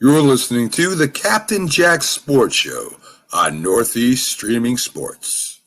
You're listening to the Captain Jack Sports Show on Northeast Streaming Sports.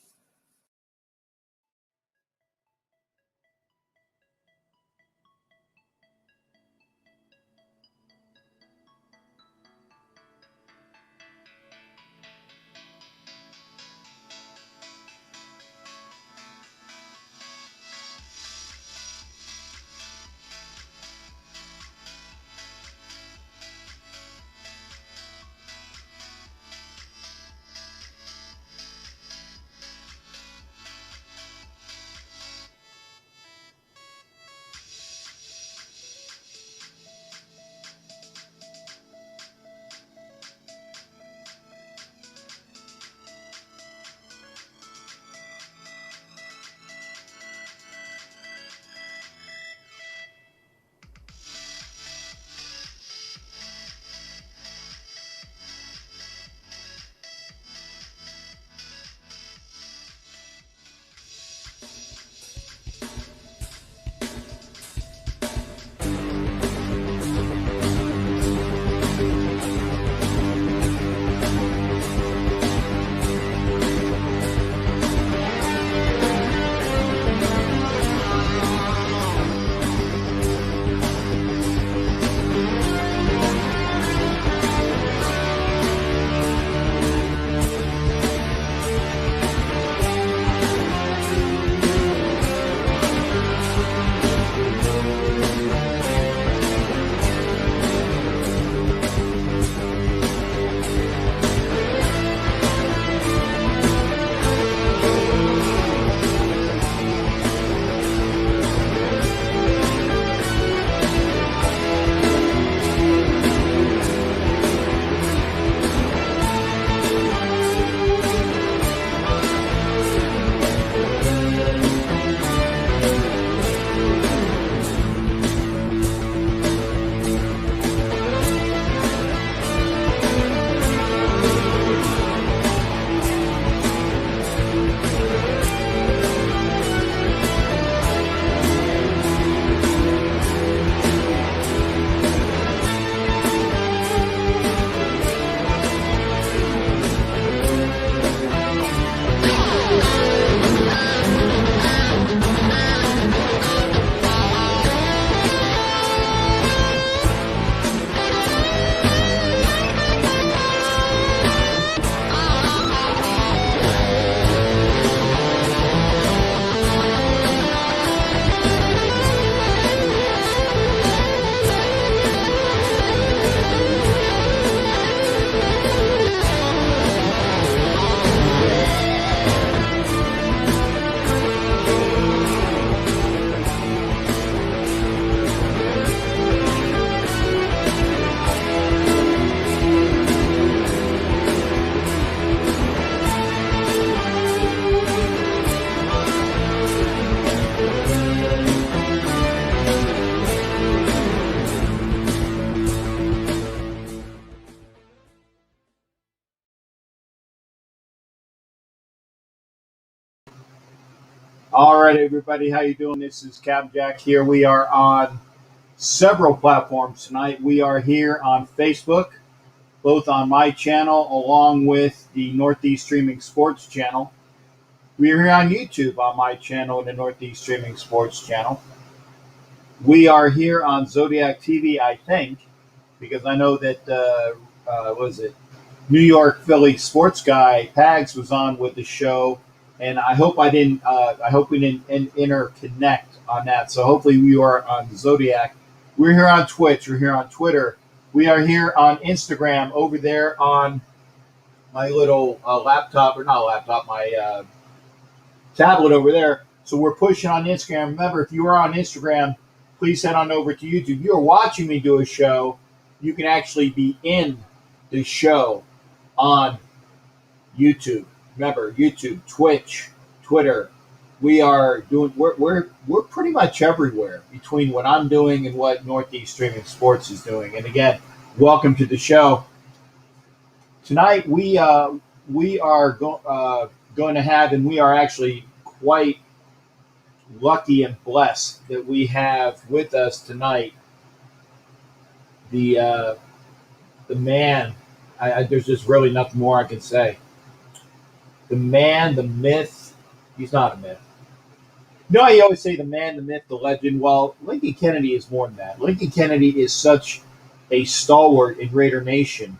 All right, everybody, how you doing? This is Cap Jack here. We are on several platforms tonight. We are here on Facebook, both on my channel along with the Northeast Streaming Sports channel. We are here on YouTube on my channel and the Northeast Streaming Sports channel. We are here on Zodiac TV, I think, because I know that New York Philly sports guy Pags was on with the show. And I hope we didn't interconnect on that. So hopefully we are on Zodiac. We're here on Twitch. We're here on Twitter. We are here on Instagram over there on my little my tablet over there. So we're pushing on Instagram. Remember, if you are on Instagram, please head on over to YouTube. If you are watching me do a show, you can actually be in the show on YouTube. Remember, YouTube, Twitch, Twitter. We're pretty much everywhere between what I'm doing and what Northeast Streaming Sports is doing. And again, welcome to the show. Tonight we are going to have, and we are actually quite lucky and blessed that we have with us tonight the the man. There's just really nothing more I can say. The man, the myth. He's not a myth. You know, you always say the man, the myth, the legend. Well, Lincoln Kennedy is more than that. Lincoln Kennedy is such a stalwart in Raider Nation.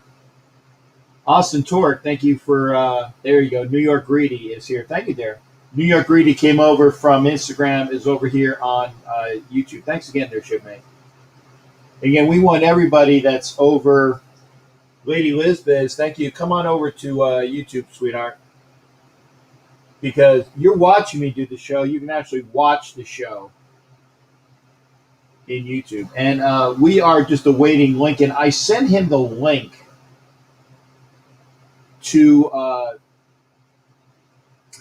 Austin Torque, thank you for, there you go. New York Greedy is here. Thank you there. New York Greedy came over from Instagram, is over here on YouTube. Thanks again there, shipmate. Again, we want everybody that's over. Lady Lizbiz, thank you. Come on over to YouTube, sweetheart. Because you're watching me do the show. You can actually watch the show in YouTube. And we are just awaiting Lincoln. I sent him the link to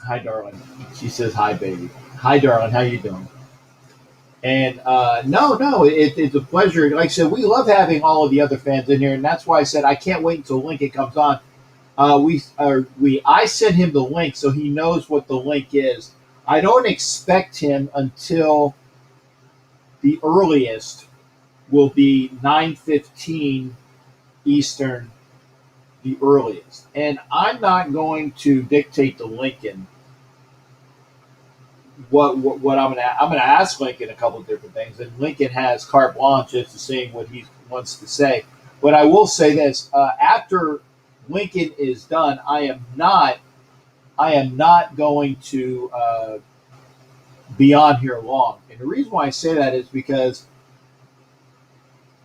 hi, darling. She says hi, baby. Hi, darling. How you doing? And it's a pleasure. Like I said, we love having all of the other fans in here, and that's why I said I can't wait until Lincoln comes on. I sent him the link so he knows what the link is. I don't expect him until the earliest will be 9:15 Eastern, the earliest. And I'm not going to dictate to Lincoln what I'm gonna ask Lincoln a couple of different things, and Lincoln has carte blanche as to saying what he wants to say. But I will say this: after Lincoln is done, I am not going to be on here long. And the reason why I say that is because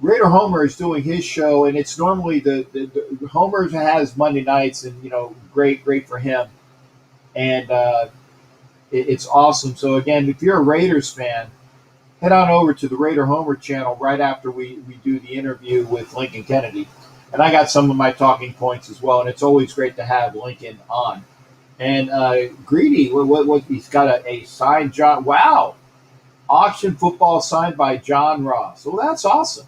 Raider Homer is doing his show, and it's normally the Homer has Monday nights, and great for him, and it's awesome. So again, if you're a Raiders fan, head on over to the Raider Homer channel right after we do the interview with Lincoln Kennedy. And I got some of my talking points as well, and it's always great to have Lincoln on. And Greedy, what he's got a signed John. Wow, auction football signed by John Ross. Well, that's awesome.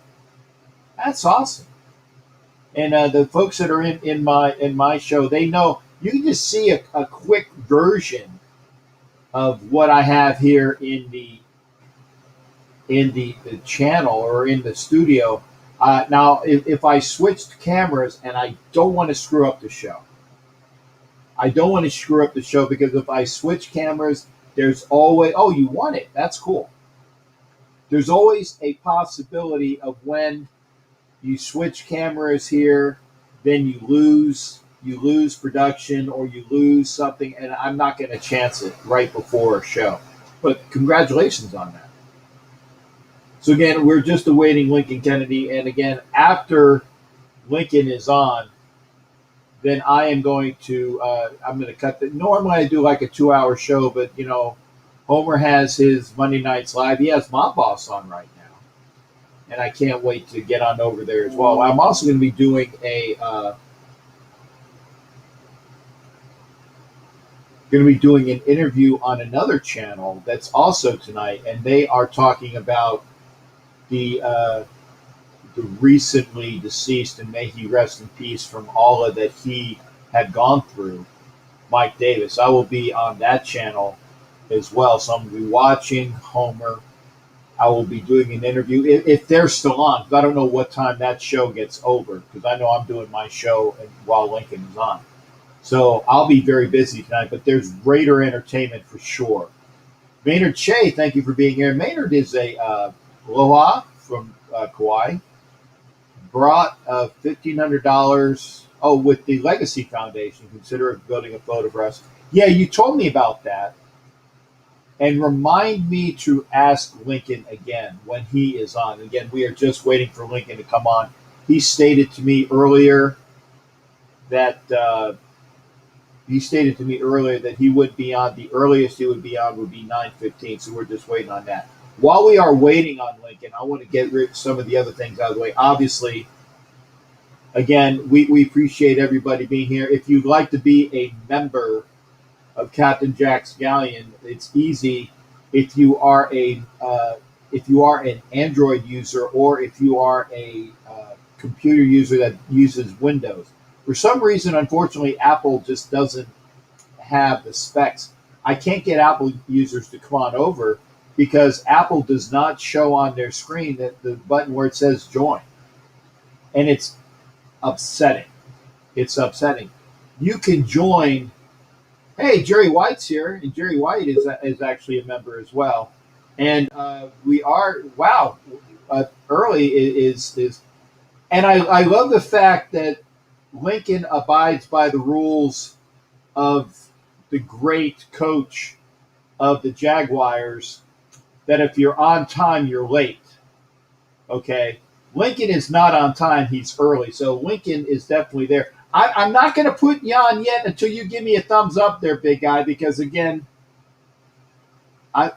That's awesome. And the folks that are in my show, they know you can just see a quick version of what I have here in the channel or in the studio. Now, if I switched cameras, and I don't want to screw up the show. I don't want to screw up the show because if I switch cameras, there's always, oh, you want it. That's cool. There's always a possibility of when you switch cameras here, then you lose production or you lose something, and I'm not going to chance it right before a show. But congratulations on that. So again, we're just awaiting Lincoln Kennedy, and again, after Lincoln is on, then I am going to I'm going to cut the. Normally, I do like a 2-hour show, but Homer has his Monday Nights Live. He has Mob Boss on right now, and I can't wait to get on over there as well. I'm also going to be doing an interview on another channel that's also tonight, and they are talking about the recently deceased, and may he rest in peace, from all that he had gone through, Mike Davis. I will be on that channel as well, so I'm going to be watching Homer. I will be doing an interview if they're still on, because I don't know what time that show gets over, because I know I'm doing my show while Lincoln is on. So I'll be very busy tonight, but there's Raider entertainment for sure. Maynard Che, thank you for being here. Maynard is a aloha from Kauai. Brought $1,500. Oh, with the Legacy Foundation, consider building a photo for us. Yeah, you told me about that. And remind me to ask Lincoln again when he is on. Again, we are just waiting for Lincoln to come on. He stated to me earlier that he would be on. The earliest he would be on would be 9:15. So we're just waiting on that. While we are waiting on Lincoln, I want to get rid of some of the other things out of the way. Obviously, again, we appreciate everybody being here. If you'd like to be a member of Captain Jack's Galleon, it's easy. If you are an Android user, or if you are a computer user that uses Windows. For some reason, unfortunately, Apple just doesn't have the specs. I can't get Apple users to come on over because Apple does not show on their screen that the button where it says join. And it's upsetting. It's upsetting. You can join. Hey, Jerry White's here, and Jerry White is actually a member as well. And we are early is, and I love the fact that Lincoln abides by the rules of the great coach of the Jaguars. That if you're on time, you're late. Okay, Lincoln is not on time; he's early. So Lincoln is definitely there. I'm not going to put you on yet until you give me a thumbs up there, big guy, because again, wait,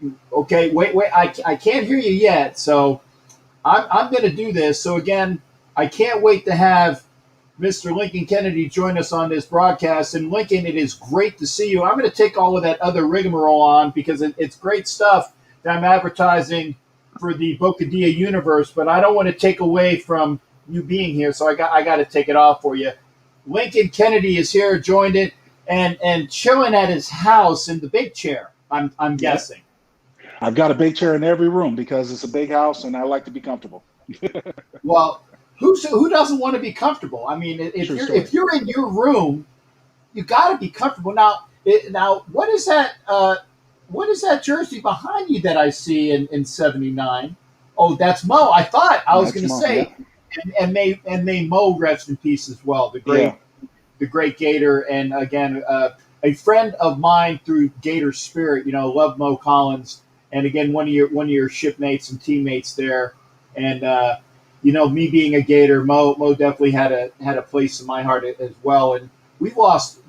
I can't hear you yet, so I'm going to do this. So again, I can't wait to have Mr. Lincoln Kennedy join us on this broadcast. And Lincoln, it is great to see you. I'm going to take all of that other rigmarole on because it's great stuff that I'm advertising for the Bocadilla universe, but I don't want to take away from you being here, so I got to take it off for you. Lincoln Kennedy is here, joined it, and chilling at his house in the big chair. I'm guessing. I've got a big chair in every room because it's a big house, and I like to be comfortable. Well, who doesn't want to be comfortable? I mean, if you're in your room, you got to be comfortable. Now, what is that? What is that jersey behind you that I see in '79? Oh, that's Mo. I thought I was going to say. Yeah. And may Mo rest in peace as well. The great Gator, and again a friend of mine through Gator Spirit. Love Mo Collins, and again one of your shipmates and teammates there. And me being a Gator, Mo definitely had a place in my heart as well. And we've lost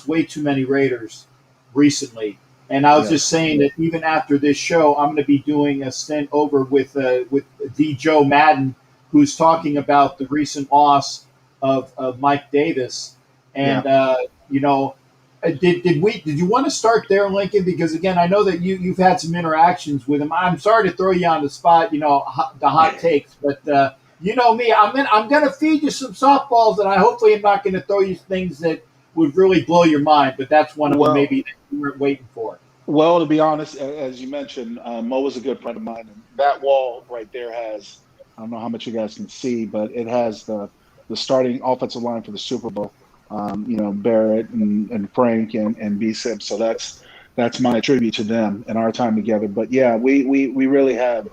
way too many Raiders recently. And I was just saying that even after this show, I'm going to be doing a stint over with the Joe Madden, who's talking about the recent loss of Mike Davis. And, did you want to start there, Lincoln? Because, again, I know that you've had some interactions with him. I'm sorry to throw you on the spot, the hot takes. But, you know me, I'm going to feed you some softballs, and I hopefully am not going to throw you things that would really blow your mind. But that's one of them maybe that you weren't waiting for. Well, to be honest, as you mentioned, Mo was a good friend of mine. And that wall right there has – I don't know how much you guys can see, but it has the starting offensive line for the Super Bowl. Barrett and Frank and B-Sip. So that's my tribute to them and our time together. But yeah, we really have.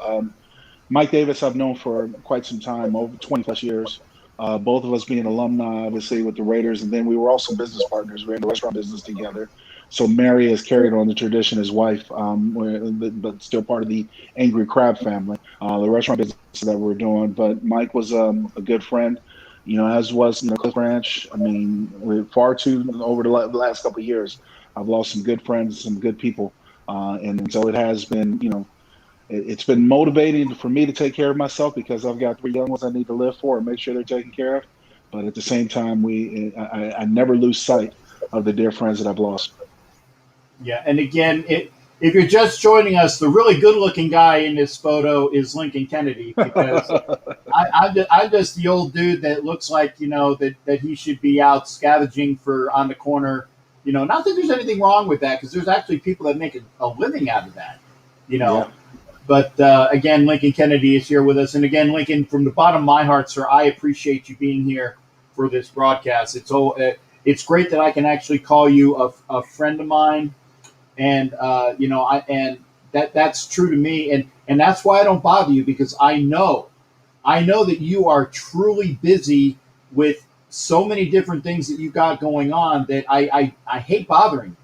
Mike Davis I've known for quite some time, over 20 plus years. Both of us being alumni, obviously, with the Raiders, and then we were also business partners. We were in the restaurant business together. So Mary has carried on the tradition, his wife, but still part of the Angry Crab family, the restaurant business that we're doing. But Mike was a good friend, as was Cliff Branch. I mean, we're far too over the last couple of years. I've lost some good friends, some good people, and so it has been, it's been motivating for me to take care of myself because I've got 3 young ones I need to live for and make sure they're taken care of. But at the same time, I never lose sight of the dear friends that I've lost. Yeah, and again, if you're just joining us, the really good-looking guy in this photo is Lincoln Kennedy, because I'm just the old dude that looks like that he should be out scavenging for on the corner. Not that there's anything wrong with that, because there's actually people that make a living out of that. Yeah. But again, Lincoln Kennedy is here with us, and again, Lincoln, from the bottom of my heart, sir, I appreciate you being here for this broadcast. It's great that I can actually call you a friend of mine. And that's true to me, and that's why I don't bother you, because I know that you are truly busy with so many different things that you got going on that I hate bothering you.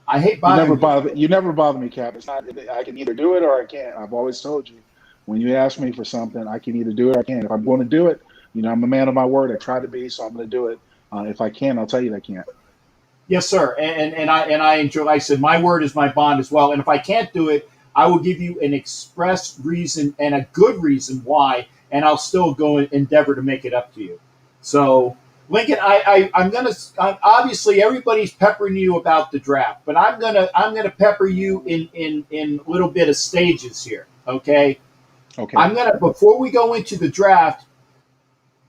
I hate bothering you. You never bother me, Cap. It's not. I can either do it or I can't. I've always told you, when you ask me for something, I can either do it or I can't. If I'm going to do it, I'm a man of my word. I try to be, so I'm going to do it. If I can, I'll tell you that I can't. Yes, sir. And I enjoy. Like I said, my word is my bond as well. And if I can't do it, I will give you an express reason and a good reason why, and I'll still go and endeavor to make it up to you. So, Lincoln, I'm gonna obviously everybody's peppering you about the draft, but I'm gonna pepper you in a little bit of stages here. Okay. Okay. Before we go into the draft,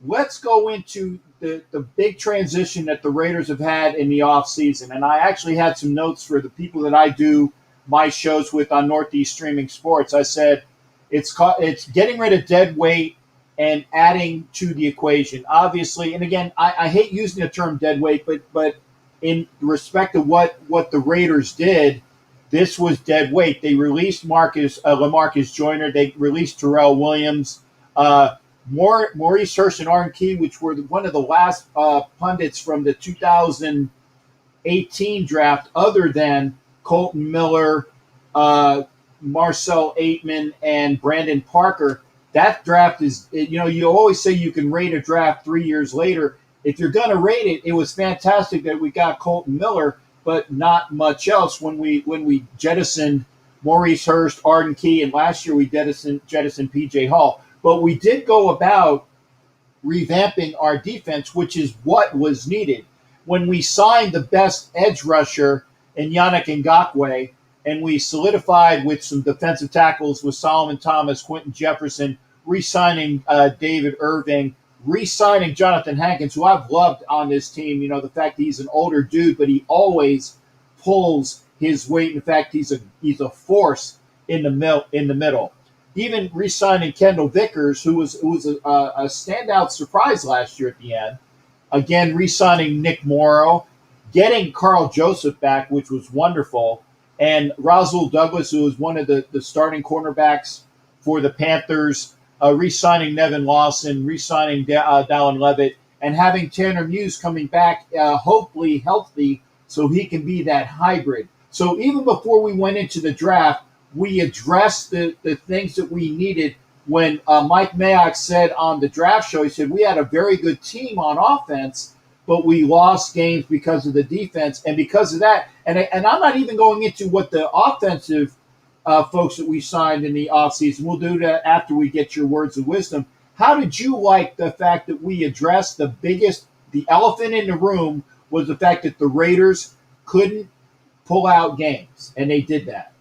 let's go into the big transition that the Raiders have had in the offseason. And I actually had some notes for the people that I do my shows with on Northeast Streaming Sports. I said it's getting rid of dead weight and adding to the equation. Obviously, and again, I hate using the term dead weight, but in respect of what the Raiders did, this was dead weight. They released LaMarcus Joyner. They released Terrell Williams. Maurice Hurst and Arden Key, which were one of the last pundits from the 2018 draft, other than Colton Miller, Marcel Aitman, and Brandon Parker. That draft is, you always say you can rate a draft 3 years later. If you're going to rate it, it was fantastic that we got Colton Miller, but not much else when we jettisoned Maurice Hurst, Arden Key, and last year we jettisoned P.J. Hall. But we did go about revamping our defense, which is what was needed. When we signed the best edge rusher in Yannick Ngakoue, and we solidified with some defensive tackles with Solomon Thomas, Quentin Jefferson, re-signing David Irving, re-signing Jonathan Hankins, who I've loved on this team. The fact that he's an older dude, but he always pulls his weight. In fact, he's a force in the middle. Even re-signing Kendall Vickers, who was a standout surprise last year at the end. Again, re-signing Nick Morrow, getting Carl Joseph back, which was wonderful, and Rasul Douglas, who was one of the starting cornerbacks for the Panthers, re-signing Nevin Lawson, re-signing Dallin Levitt, and having Tanner Muse coming back, hopefully healthy, so he can be that hybrid. So even before we went into the draft, we addressed the things that we needed. When Mike Mayock said on the draft show, he said, we had a very good team on offense, but we lost games because of the defense. And because of that, and I'm not even going into what the offensive folks that we signed in the offseason, we'll do that after we get your words of wisdom. How did you like the fact that we addressed the elephant in the room was the fact that the Raiders couldn't pull out games, and they did that?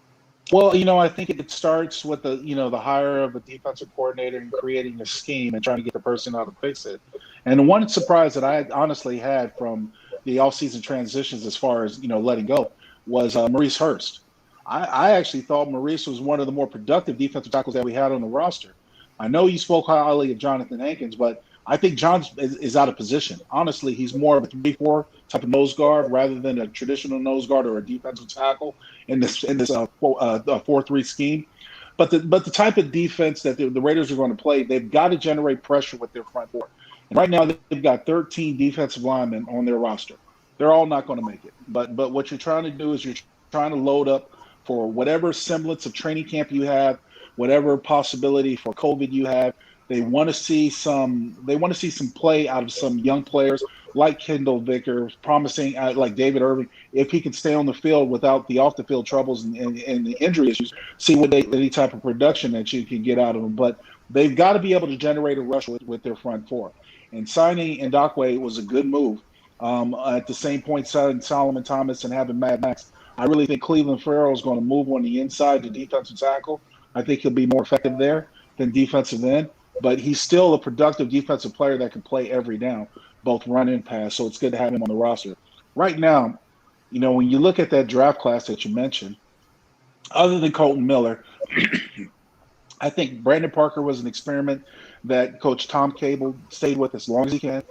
Well, I think it starts with the hire of a defensive coordinator and creating a scheme and trying to get the personnel to fix it. And the one surprise that I honestly had from the offseason transitions as far as, letting go was Maurice Hurst. I actually thought Maurice was one of the more productive defensive tackles that we had on the roster. I know you spoke highly of Jonathan Hankins, but I think John is out of position. Honestly, he's more of a 3-4 type of nose guard rather than a traditional nose guard or a defensive tackle in this 4-3 scheme. But the type of defense that the Raiders are going to play, they've got to generate pressure with their front four. And right now, they've got 13 defensive linemen on their roster. They're all not going to make it. But what you're trying to do is you're trying to load up for whatever semblance of training camp you have, whatever possibility for COVID you have. They want to see some play out of some young players like Kendall Vickers, promising like David Irving, if he can stay on the field without the off the field troubles and the injury issues. See any type of production that you can get out of them. But they've got to be able to generate a rush with their front four. And signing Ngakoue was a good move. At the same point, signing Solomon Thomas and having Mad Max, I really think Cleveland Farrell is going to move on the inside to defensive tackle. I think he'll be more effective there than defensive end. But he's still a productive defensive player that can play every down, both run and pass. So it's good to have him on the roster. Right now, when you look at that draft class that you mentioned, other than Colton Miller, I think Brandon Parker was an experiment that Coach Tom Cable stayed with as long as he can.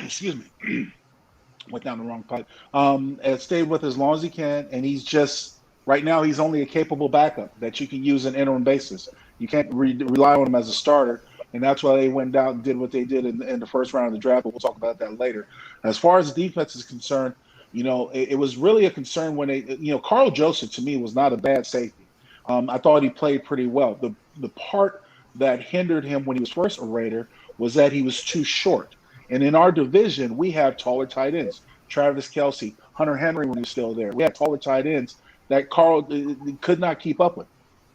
Excuse me. Went down the wrong pipe. And stayed with as long as he can. And he's just, right now, he's only a capable backup that you can use on an interim basis. You can't rely on him as a starter, and that's why they went down and did what they did in the first round of the draft, but we'll talk about that later. As far as the defense is concerned, it was really a concern when Carl Joseph, to me, was not a bad safety. I thought he played pretty well. The part that hindered him when he was first a Raider was that he was too short. And in our division, we have taller tight ends. Travis Kelce, Hunter Henry when he was still there. We had taller tight ends that Carl could not keep up with.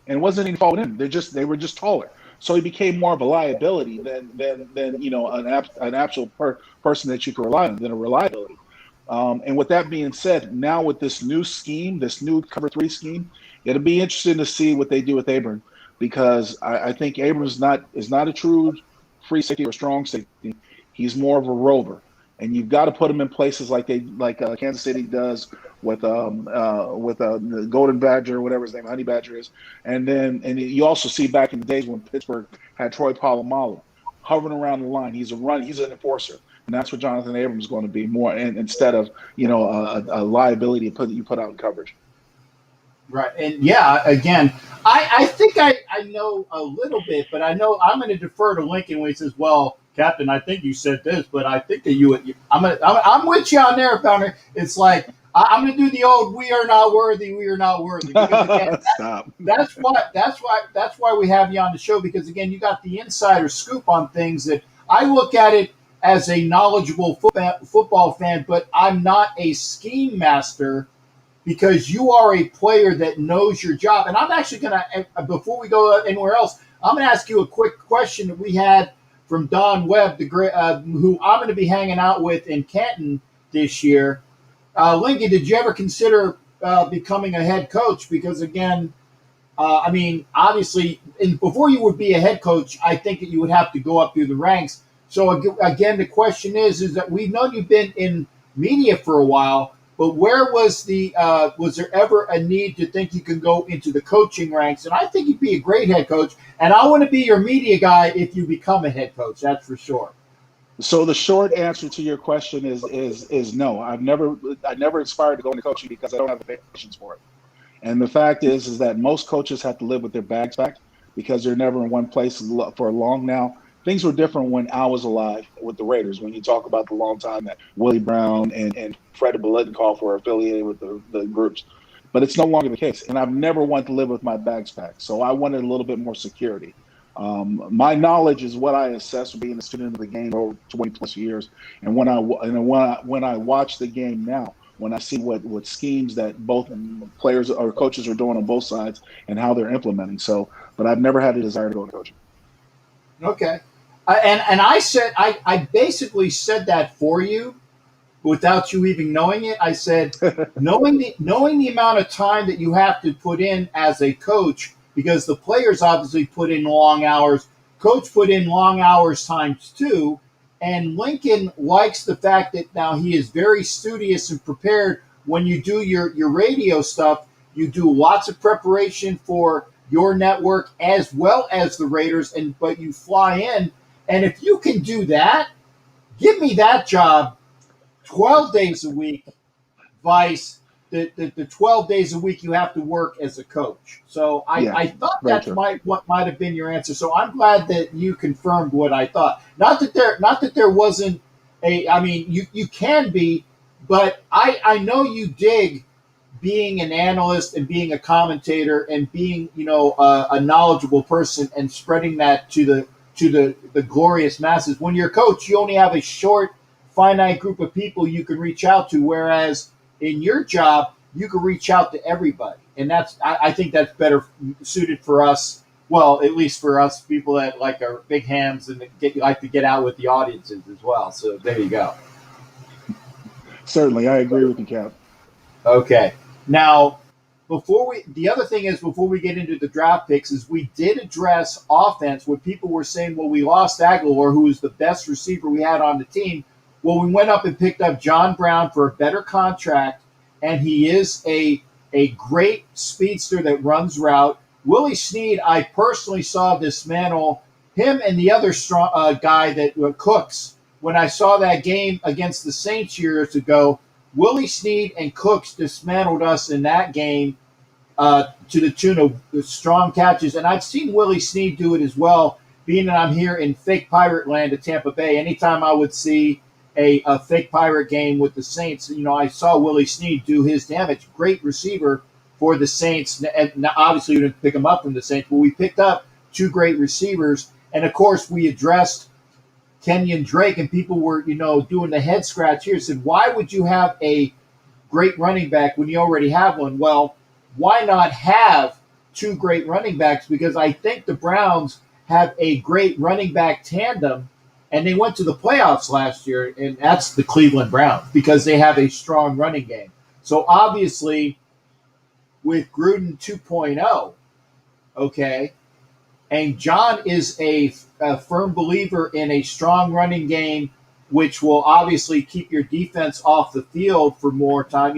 And it wasn't any fault of him. They were just taller. So he became more of a liability than an actual person that you could rely on, than a reliability. And with that being said, now with this new scheme, this new cover 3 scheme, it'll be interesting to see what they do with Abram, because I think Abrams is not a true free safety or strong safety. He's more of a rover. And you've got to put him in places like Kansas City does, the Golden Badger, whatever his name, Honey Badger is, and you also see back in the days when Pittsburgh had Troy Polamalu hovering around the line. He's an enforcer, and that's what Jonathan Abrams is going to be more, and instead of a liability you put out in coverage. Right. And yeah, again, I think I know a little bit, but I know I'm going to defer to Lincoln when he says, well, Captain, I think you said this, but I think that I'm with you on there, Founder. It's like, I'm going to do the old, we are not worthy. Because again, Stop. that's why we have you on the show, because again, you got the insider scoop on things that I look at it as a knowledgeable football fan, but I'm not a scheme master, because you are a player that knows your job. And I'm actually going to, before we go anywhere else, I'm going to ask you a quick question that we had from Don Webb, who I'm going to be hanging out with in Canton this year. Lincoln, did you ever consider becoming a head coach? Because again, obviously, before you would be a head coach, I think that you would have to go up through the ranks. So again, the question is that we've known you've been in media for a while, but where was there ever a need to think you can go into the coaching ranks? And I think you'd be a great head coach, and I want to be your media guy if you become a head coach. That's for sure. So the short answer to your question is no. I never aspired to go into coaching because I don't have the patience for it. And the fact is that most coaches have to live with their bags packed because they're never in one place for long now. Things were different when I was alive with the Raiders, when you talk about the long time that Willie Brown and Fred Biletnikoff were affiliated with the groups. But it's no longer the case. And I've never wanted to live with my bags packed. So I wanted a little bit more security. My knowledge is what I assess being a student of the game over 20 plus years. And when I watch the game now, when I see what schemes that both players or coaches are doing on both sides and how they're implementing. But I've never had a desire to go into coaching. Okay. I basically said that for you without you even knowing it. I said, knowing the amount of time that you have to put in as a coach, because the players obviously put in long hours, coach put in long hours times two, and Lincoln likes the fact that now he is very studious and prepared. When you do your radio stuff, you do lots of preparation for your network as well as the Raiders, but you fly in. And if you can do that, give me that job 12 days a week, vice the 12 days a week you have to work as a coach. So I thought that's what might have been your answer. So I'm glad that you confirmed what I thought. Not that there wasn't you can be, but I know you dig being an analyst and being a commentator and being, a knowledgeable person and spreading that to the glorious masses. When you're a coach, you only have a short, finite group of people you can reach out to, whereas in your job, you can reach out to everybody. And I think that's better suited for us. Well, at least for us people that like our big hams and like to get out with the audiences as well. So there you go. Certainly, I agree with you, Cap. Okay. Now, before we get into the draft picks, is we did address offense when people were saying, well, we lost Aguilar, who was the best receiver we had on the team. Well, we went up and picked up John Brown for a better contract, and he is a great speedster that runs route. Willie Snead, I personally saw dismantle him and the other strong guy that Cooks. When I saw that game against the Saints years ago, Willie Snead and Cooks dismantled us in that game to the tune of strong catches. And I've seen Willie Snead do it as well, being that I'm here in fake Pirate land at Tampa Bay. Anytime I would see a fake Pirate game with the Saints, I saw Willie Snead do his damage. Great receiver for the Saints. And obviously, we didn't pick him up from the Saints, but we picked up two great receivers. And, of course, we addressed Kenyon Drake, and people were, doing the head scratch here. Said, why would you have a great running back when you already have one? Well, why not have two great running backs? Because I think the Browns have a great running back tandem, and they went to the playoffs last year, and that's the Cleveland Browns because they have a strong running game. So obviously, with Gruden 2.0, okay, and John is a firm believer in a strong running game, which will obviously keep your defense off the field for more time.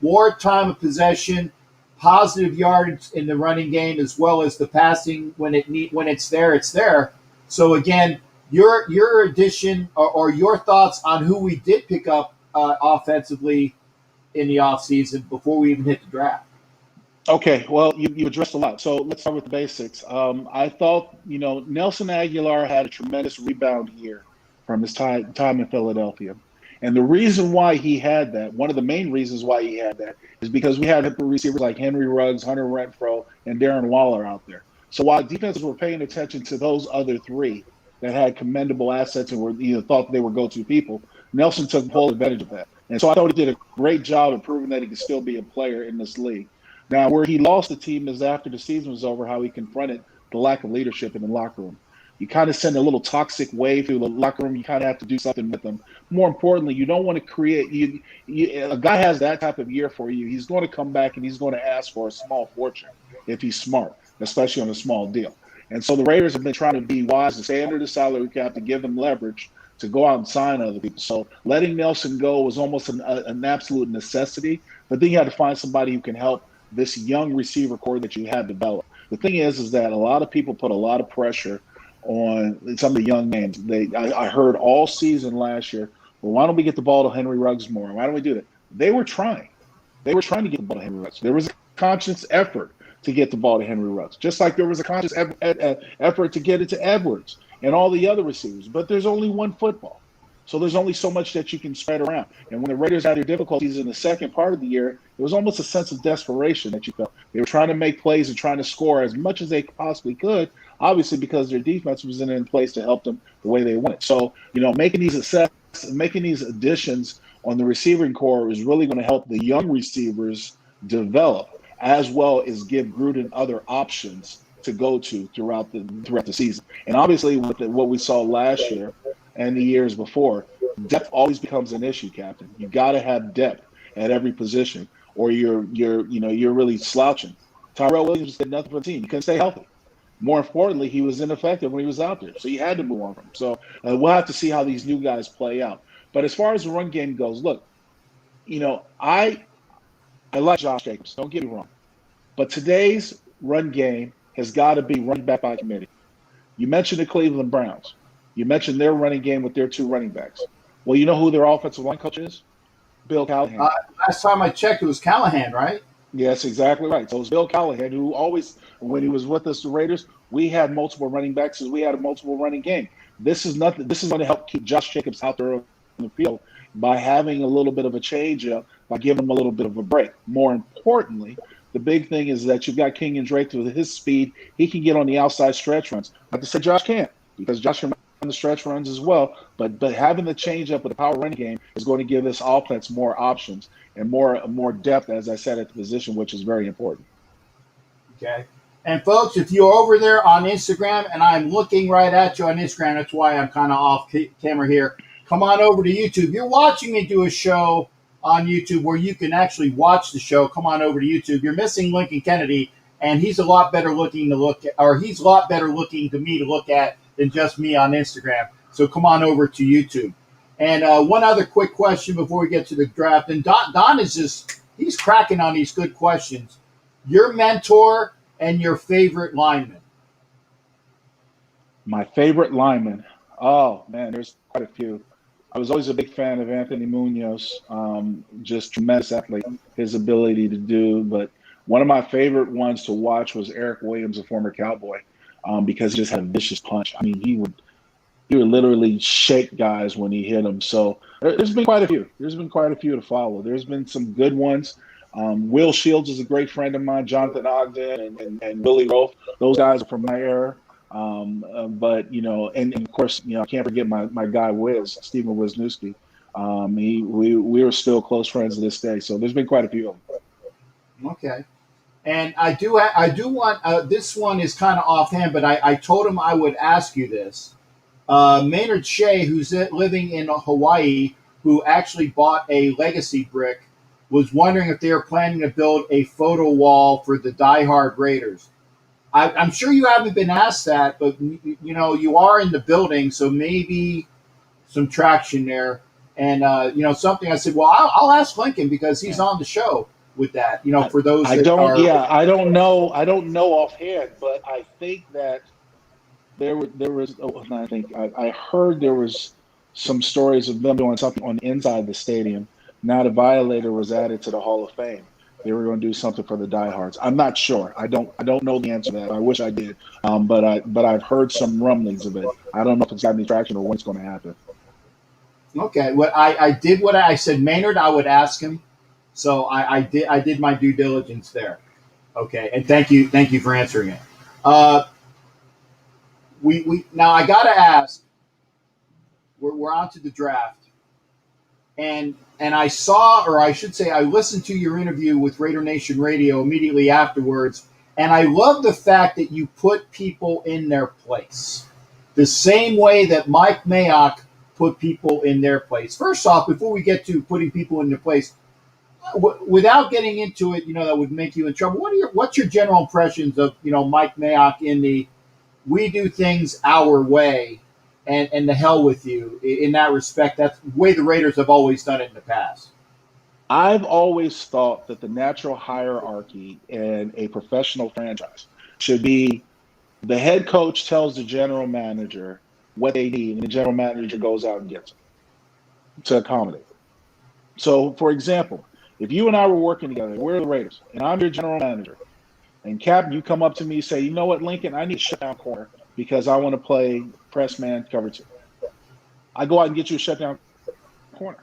more time of possession, positive yards in the running game, as well as the passing when it's there, it's there. So again, your addition or your thoughts on who we did pick up offensively in the offseason before we even hit the draft. Okay, well, you addressed a lot. So let's start with the basics. I thought, Nelson Aguilar had a tremendous rebound year from his time in Philadelphia. And the reason why he had that, one of the main reasons why he had that, is because we had receivers like Henry Ruggs, Hunter Renfro, and Darren Waller out there. So while defenses were paying attention to those other three that had commendable assets and were thought they were go-to people, Nelson took full advantage of that. And so I thought he did a great job of proving that he could still be a player in this league. Now, where he lost the team is after the season was over, how he confronted the lack of leadership in the locker room. You kind of send a little toxic wave through the locker room. You kind of have to do something with them. More importantly, you don't want to create a guy has that type of year for you. He's going to come back and he's going to ask for a small fortune if he's smart, especially on a small deal. And so the Raiders have been trying to be wise to stay under the salary cap to give them leverage to go out and sign other people. So letting Nelson go was almost an absolute necessity. But then you had to find somebody who can help this young receiver core that you have developed. The thing is that a lot of people put a lot of pressure on some of the young names. I heard all season last year, well, why don't we get the ball to Henry Ruggs more? Why don't we do that? They were trying. They were trying to get the ball to Henry Ruggs. There was a conscious effort to get the ball to Henry Ruggs, just like there was a conscious effort to get it to Edwards and all the other receivers. But there's only one football. So there's only so much that you can spread around. And when the Raiders had their difficulties in the second part of the year, it was almost a sense of desperation that you felt. They were trying to make plays and trying to score as much as they possibly could, obviously because their defense wasn't in place to help them the way they wanted. So, making these additions on the receiving core is really going to help the young receivers develop, as well as give Gruden other options to go to throughout the season. And obviously with what we saw last year and the years before, depth always becomes an issue, Captain. You got to have depth at every position, or you're really slouching. Tyrell Williams did nothing for the team. He couldn't stay healthy. More importantly, he was ineffective when he was out there, so you had to move on from him. So we'll have to see how these new guys play out. But as far as the run game goes, look, I like Josh Jacobs. Don't get me wrong, but today's run game has got to be run back by committee. You mentioned the Cleveland Browns. You mentioned their running game with their two running backs. Well, you know who their offensive line coach is? Bill Callahan. Last time I checked, it was Callahan, right? Yes, exactly right. So it was Bill Callahan who always, when he was with us, the Raiders, we had multiple running backs as we had a multiple running game. This is nothing. This is going to help keep Josh Jacobs out there on the field by having a little bit of a change up, by giving him a little bit of a break. More importantly, the big thing is that you've got Kenyon Drake with his speed. He can get on the outside stretch runs. Not to say Josh can't, because Josh can run the stretch runs as well. But having the change up with the power running game is going to give this offense more options and more depth, as I said, at the position, which is very important. Okay. And folks, if you're over there on Instagram, and I'm looking right at you on Instagram, that's why I'm kind of off camera here. Come on over to YouTube. You're watching me do a show on YouTube where you can actually watch the show. Come on over to YouTube. You're missing Lincoln Kennedy, and he's a lot better looking he's a lot better looking to me to look at than just me on Instagram. So come on over to YouTube. And one other quick question before we get to the draft. And Don he's cracking on these good questions. Your mentor and your favorite lineman. My favorite lineman. Oh, man, there's quite a few. I was always a big fan of Anthony Munoz, just tremendous athlete, his ability to do. But one of my favorite ones to watch was Eric Williams, a former Cowboy, because he just had a vicious punch. I mean, he would literally shake guys when he hit them. So there's been quite a few. There's been quite a few to follow. There's been some good ones. Will Shields is a great friend of mine, Jonathan Ogden and Willie Rolfe. Those guys are from my era. But, and of course, I can't forget my guy Stephen Wisniewski. We are still close friends to this day. So there's been quite a few of them. Okay. And I do want, this one is kind of offhand, but I told him I would ask you this. Maynard Shea, who's living in Hawaii, who actually bought a legacy brick, was wondering if they were planning to build a photo wall for the diehard Raiders. I'm sure you haven't been asked that, but you are in the building, so maybe some traction there. And something I said, well, I'll ask Lincoln because he's on the show with that. For those I that don't. are, Yeah, I don't know. I don't know offhand, but I think that there was. Oh, I think I heard there was some stories of them doing something on the inside of the stadium. Now the Violator was added to the Hall of Fame. They were going to do something for the diehards. I'm not sure. I don't know the answer to that. I wish I did. But I've heard some rumblings of it. I don't know if it's got any traction or when it's going to happen. okay, what I did what I said, Maynard, I would ask him. So I did my due diligence there. Okay, and thank you for answering it. Uh, we now I got to ask. We're on to the draft, and I saw, or I should say, I listened to your interview with Raider Nation Radio immediately afterwards, and I love the fact that you put people in their place, the same way that Mike Mayock put people in their place. First off, before we get to putting people in their place, without getting into it, that would make you in trouble. What's your general impressions of Mike Mayock in the we do things our way, and the hell with you in that respect? That's the way the Raiders have always done it in the past. I've always thought that the natural hierarchy in a professional franchise should be the head coach tells the general manager what they need, and the general manager goes out and gets it to accommodate. So, for example, if you and I were working together, we're the Raiders, and I'm your general manager, and Captain, you come up to me and say, you know what, Lincoln, I need a shutdown corner because I want to play press man cover two. I go out and get you a shutdown corner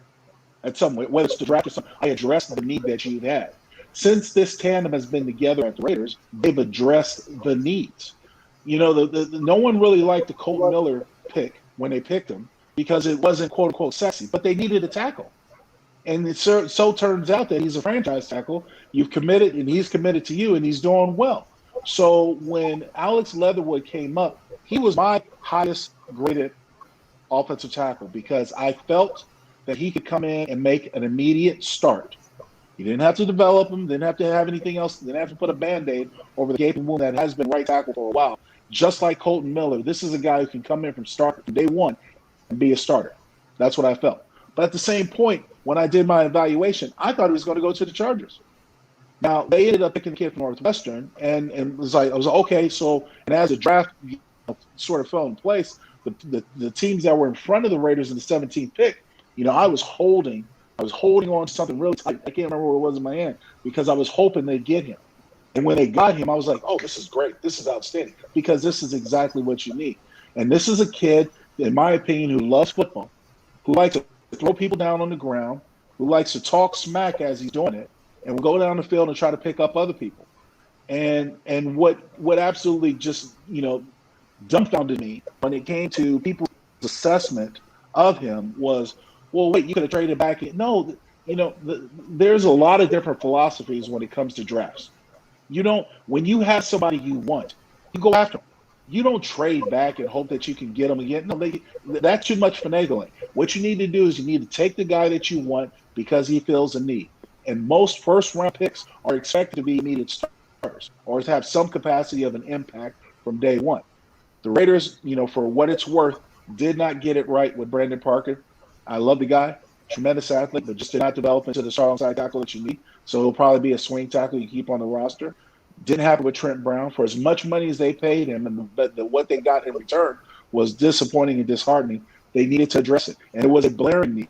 at some way, whether it's the draft or something. I address the need that you've had. Since this tandem has been together at the Raiders, they've addressed the needs. No one really liked the Colton Miller pick when they picked him because it wasn't quote unquote sexy, but they needed a tackle. And it so turns out that he's a franchise tackle. You've committed, and he's committed to you, and he's doing well. So when Alex Leatherwood came up, he was my highest graded offensive tackle because I felt that he could come in and make an immediate start. You didn't have to develop him, didn't have to have anything else, didn't have to put a Band-Aid over the gaping wound that has been right tackle for a while. Just like Colton Miller, this is a guy who can come in from day one and be a starter. That's what I felt. But at the same point, when I did my evaluation, I thought he was going to go to the Chargers. Now, they ended up picking the kid from Northwestern, and I was like, okay, so, and as the draft sort of fell in place, the teams that were in front of the Raiders in the 17th pick, I was holding on to something really tight. I can't remember what it was in my hand because I was hoping they'd get him. And when they got him, I was like, oh, this is great. This is outstanding because this is exactly what you need. And this is a kid, in my opinion, who loves football, who likes to throw people down on the ground, who likes to talk smack as he's doing it, and will go down the field and try to pick up other people. And what absolutely just, dumbfounded me when it came to people's assessment of him was, well, wait, you could have traded back. No, there's a lot of different philosophies when it comes to drafts. When you have somebody you want, you go after them. You don't trade back and hope that you can get them again. No, that's too much finagling. What you need to do is you need to take the guy that you want because he fills a need. And most first-round picks are expected to be immediate starters or to have some capacity of an impact from day one. The Raiders, for what it's worth, did not get it right with Brandon Parker. I love the guy, tremendous athlete, but just did not develop into the strong side tackle that you need. So he'll probably be a swing tackle you keep on the roster. Didn't happen with Trent Brown. For as much money as they paid him, but what they got in return was disappointing and disheartening. They needed to address it, and it was a glaring need.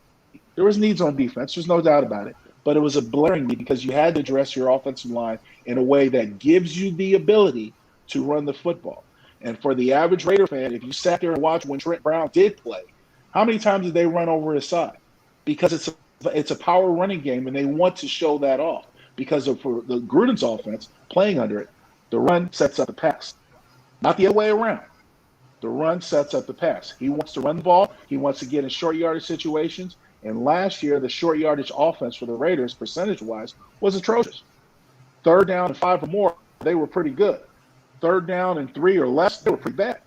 There was needs on defense. There's no doubt about it, but it was a glaring need because you had to address your offensive line in a way that gives you the ability to run the football. And for the average Raider fan, if you sat there and watched when Trent Brown did play, how many times did they run over his side? Because it's a power running game, and they want to show that off. Because for the Gruden's offense, playing under it, the run sets up the pass. Not the other way around. The run sets up the pass. He wants to run the ball. He wants to get in short yardage situations. And last year, the short yardage offense for the Raiders, percentage-wise, was atrocious. 3rd down and 5 or more, they were pretty good. 3rd down and 3 or less, they were pretty bad.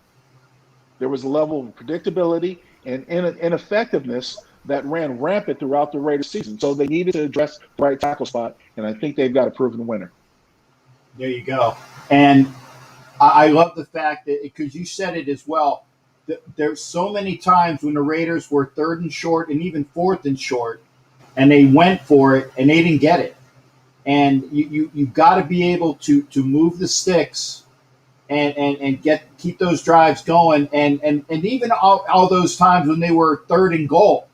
There was a level of predictability and ineffectiveness that ran rampant throughout the Raiders season. So they needed to address the right tackle spot, and I think they've got a proven winner. There you go. And I love the fact that, because you said it as well, there's so many times when the Raiders were 3rd and short and even 4th and short, and they went for it and they didn't get it. And you've got to be able to move the sticks and keep those drives going. And even all those times when they were 3rd and goal,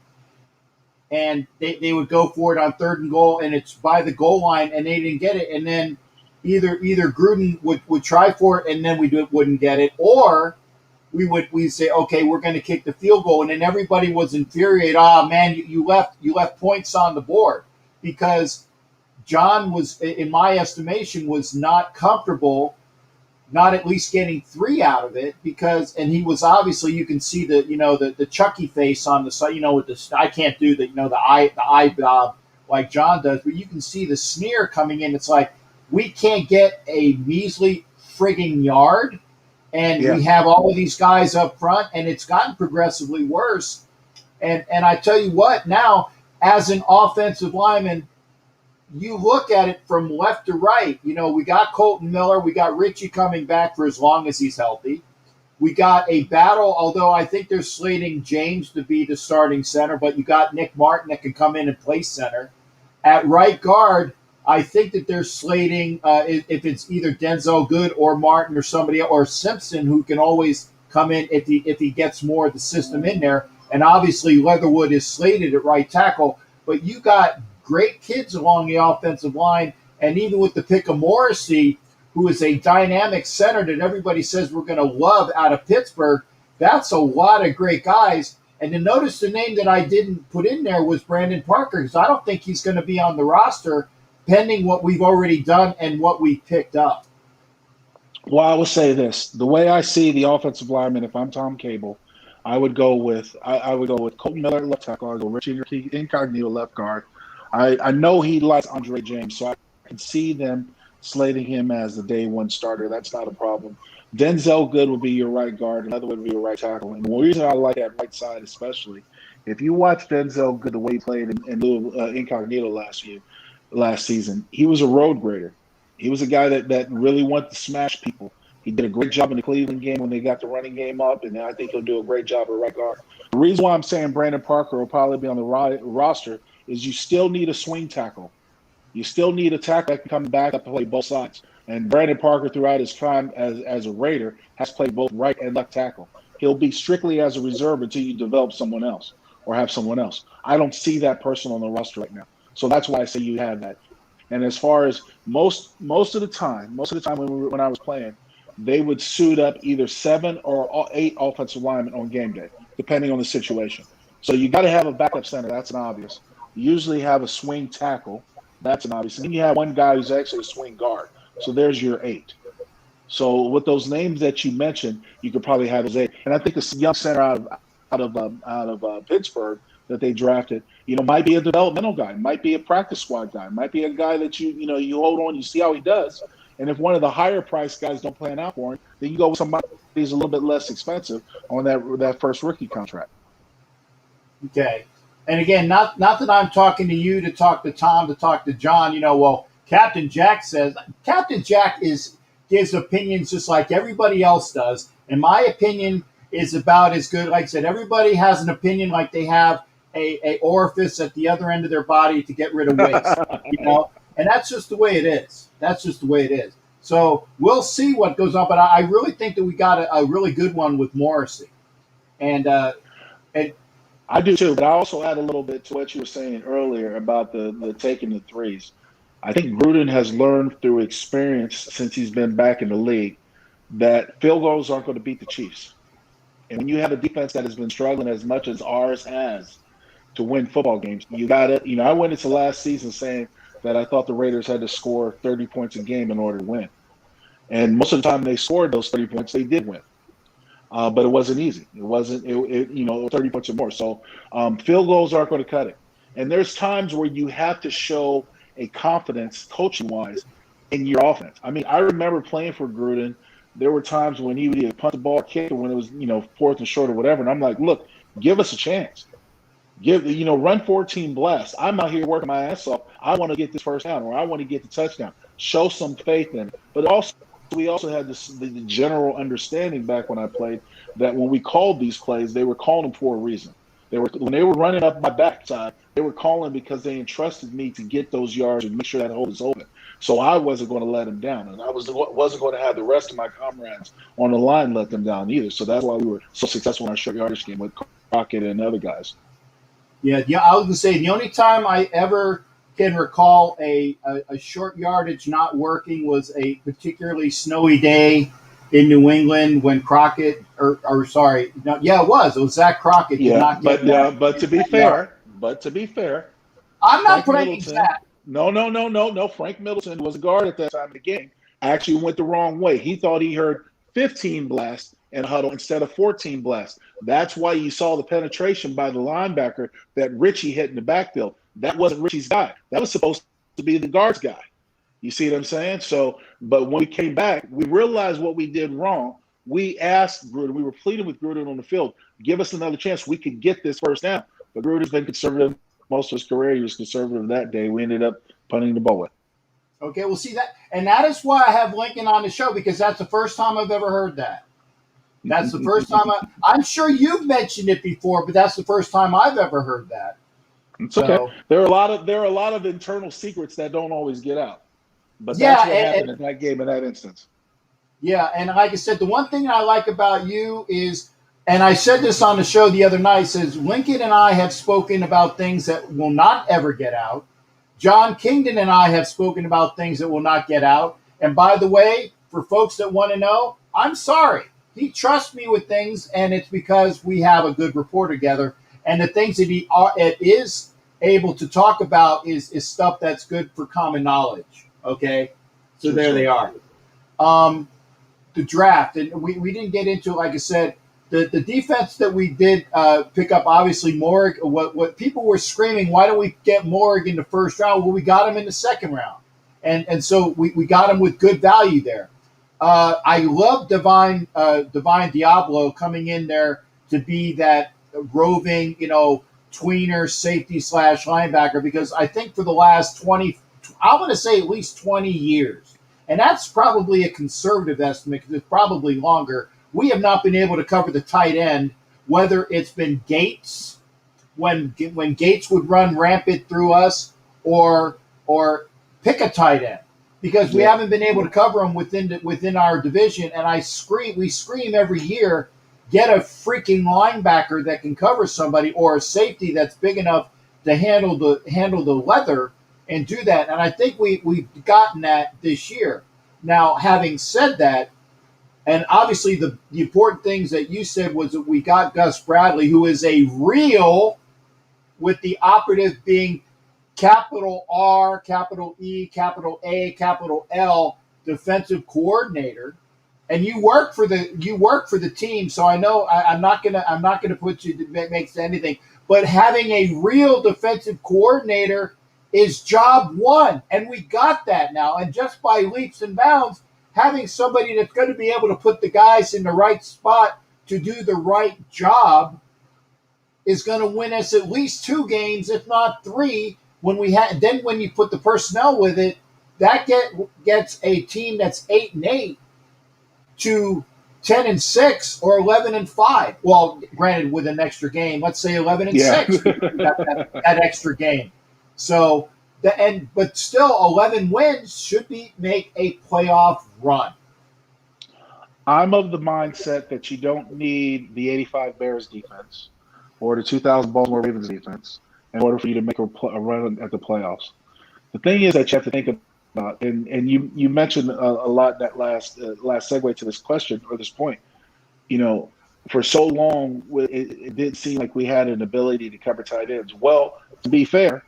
and they would go for it on 3rd and goal, and it's by the goal line, and they didn't get it. And then either Gruden would try for it, and then wouldn't get it, or we'd say, okay, we're going to kick the field goal, and then everybody was infuriated. Ah, man, you left points on the board, because John was, in my estimation, was not comfortable, not at least getting 3 out of it, and he was obviously, you can see the Chucky face on the side, with the, I can't do the eye bob like John does, but you can see the sneer coming in. It's like, we can't get a measly frigging yard, and we have all of these guys up front, and it's gotten progressively worse. And I tell you what, now as an offensive lineman, you look at it from left to right. We got Colton Miller. We got Richie coming back for as long as he's healthy. We got a battle, although I think they're slating James to be the starting center, but you got Nick Martin that can come in and play center. At right guard, I think that they're slating, if it's either Denzel Good or Martin or somebody else, or Simpson, who can always come in if he gets more of the system in there. And obviously Leatherwood is slated at right tackle, but you got great kids along the offensive line, and even with the pick of Morrissey, who is a dynamic center that everybody says we're going to love out of Pittsburgh, that's a lot of great guys. And to notice the name that I didn't put in there was Brandon Parker, because I don't think he's going to be on the roster pending what we've already done and what we picked up. Well, I will say this. The way I see the offensive lineman, if I'm Tom Cable, I would go with Colton Miller at left tackle. I would go Richie Incognito left guard. I know he likes Andre James, so I can see them slating him as the day one starter. That's not a problem. Denzel Good will be your right guard. Another would be your right tackle. And the reason I like that right side especially, if you watch Denzel Good the way he played in Incognito last season, he was a road grader. He was a guy that really wanted to smash people. He did a great job in the Cleveland game when they got the running game up, and I think he'll do a great job at right guard. The reason why I'm saying Brandon Parker will probably be on the roster is you still need a swing tackle. You still need a tackle that can come back up and play both sides. And Brandon Parker, throughout his time as a Raider, has played both right and left tackle. He'll be strictly as a reserve until you develop someone else or have someone else. I don't see that person on the roster right now. So that's why I say you have that. And as far as most of the time when I was playing, they would suit up either 7 or 8 offensive linemen on game day, depending on the situation. So you got to have a backup center. That's an obvious. You usually have a swing tackle. That's an obvious. And then you have one guy who's actually a swing guard. So there's your 8. So with those names that you mentioned, you could probably have those 8. And I think the young center out of Pittsburgh that they drafted, might be a developmental guy, might be a practice squad guy, might be a guy that you hold on, you see how he does. And if one of the higher priced guys don't plan out for him, then you go with somebody who's a little bit less expensive on that first rookie contract. Okay. And again, not that I'm talking to you, to talk to Tom, to talk to John. Well, Captain Jack gives opinions just like everybody else does. And my opinion is about as good. Like I said, everybody has an opinion, like they have a orifice at the other end of their body to get rid of waste. And that's just the way it is. That's just the way it is. So we'll see what goes on. But I really think that we got a really good one with Morrissey. And I do too, but I also add a little bit to what you were saying earlier about the taking the threes. I think Gruden has learned through experience since he's been back in the league that field goals aren't going to beat the Chiefs. And when you have a defense that has been struggling as much as ours has to win football games, you got to, I went into last season saying that I thought the Raiders had to score 30 points a game in order to win. And most of the time they scored those 30 points, they did win. But it wasn't easy. It wasn't, 30 points or more. So field goals aren't going to cut it. And there's times where you have to show a confidence, coaching-wise, in your offense. I mean, I remember playing for Gruden. There were times when he would either punt the ball or kick it when it was, 4th and short or whatever. And I'm like, look, give us a chance. Run 14 blast. I'm out here working my ass off. I want to get this first down, or I want to get the touchdown. Show some faith in it. But also we also had the general understanding back when I played that when we called these plays, they were calling them for a reason. When they were running up my backside, they were calling because they entrusted me to get those yards and make sure that hole was open. So I wasn't going to let them down, and I wasn't going to have the rest of my comrades on the line let them down either. So that's why we were so successful in our short yardage game with Crockett and other guys. Yeah, I was going to say the only time I ever can recall a short yardage not working was a particularly snowy day in New England when Crockett, or sorry, no, yeah, it was Zach Crockett did not get that. But to be fair, I'm not Frank blaming Middleton. Zach. No. Frank Middleton was a guard at that time of the game. Actually went the wrong way. He thought he heard 15 blasts in a huddle instead of 14 blasts. That's why you saw the penetration by the linebacker that Richie hit in the backfield. That wasn't Richie's guy. That was supposed to be the guard's guy. You see what I'm saying? So, but when we came back, we realized what we did wrong. We asked Gruden, we were pleading with Gruden on the field, give us another chance. We could get this first down. But Gruden's been conservative most of his career. He was conservative that day. We ended up punting the ball with. Okay, we'll see that. And that is why I have Lincoln on the show, because that's the first time I've ever heard that. That's the first time I'm sure you've mentioned it before, but that's the first time I've ever heard that. It's okay. There are a lot of internal secrets that don't always get out. But yeah, that's what happened in that game in that instance. Yeah, and like I said, the one thing I like about you is, and I said this on the show the other night, says Lincoln and I have spoken about things that will not ever get out. John Kingdon and I have spoken about things that will not get out. And by the way, for folks that want to know, I'm sorry. He trusts me with things, and it's because we have a good rapport together. And the things that he is able to talk about is stuff that's good for common knowledge. Okay? So there they are. The draft, and we didn't get into it, like I said, the defense that we did pick up, obviously, Morrig. What people were screaming, why don't we get Morrig in the first round? Well, we got him in the second round. And so we got him with good value there. I love Divine Diablo coming in there to be that roving, tweener safety / linebacker, because I think for the last 20, I want to say at least 20 years, and that's probably a conservative estimate because it's probably longer, we have not been able to cover the tight end, whether it's been Gates, when Gates would run rampant through us, or pick a tight end, because we haven't been able to cover them within our division. And we scream every year, get a freaking linebacker that can cover somebody, or a safety that's big enough to handle the leather and do that. And I think we've gotten that this year. Now, having said that, and obviously the important things that you said was that we got Gus Bradley, who is a real, with the operative being capital R, capital E, capital A, capital L, defensive coordinator, and you work for the team. So I know I'm not gonna put you to make anything, but having a real defensive coordinator is job one, and we got that now. And just by leaps and bounds, having somebody that's going to be able to put the guys in the right spot to do the right job is going to win us at least 2 games, if not 3. When you put the personnel with it, that gets a team that's 8-8 to 10-6 or 11-5. Well, granted, with an extra game, let's say 11-6, that extra game. So but still 11 wins should make a playoff run. I'm of the mindset that you don't need the 85 Bears defense or the 2000 Baltimore Ravens defense in order for you to make a run at the playoffs. The thing is that you have to think about, and you mentioned a lot that last segue to this question or this point. For so long, it did seem like we had an ability to cover tight ends. Well, to be fair,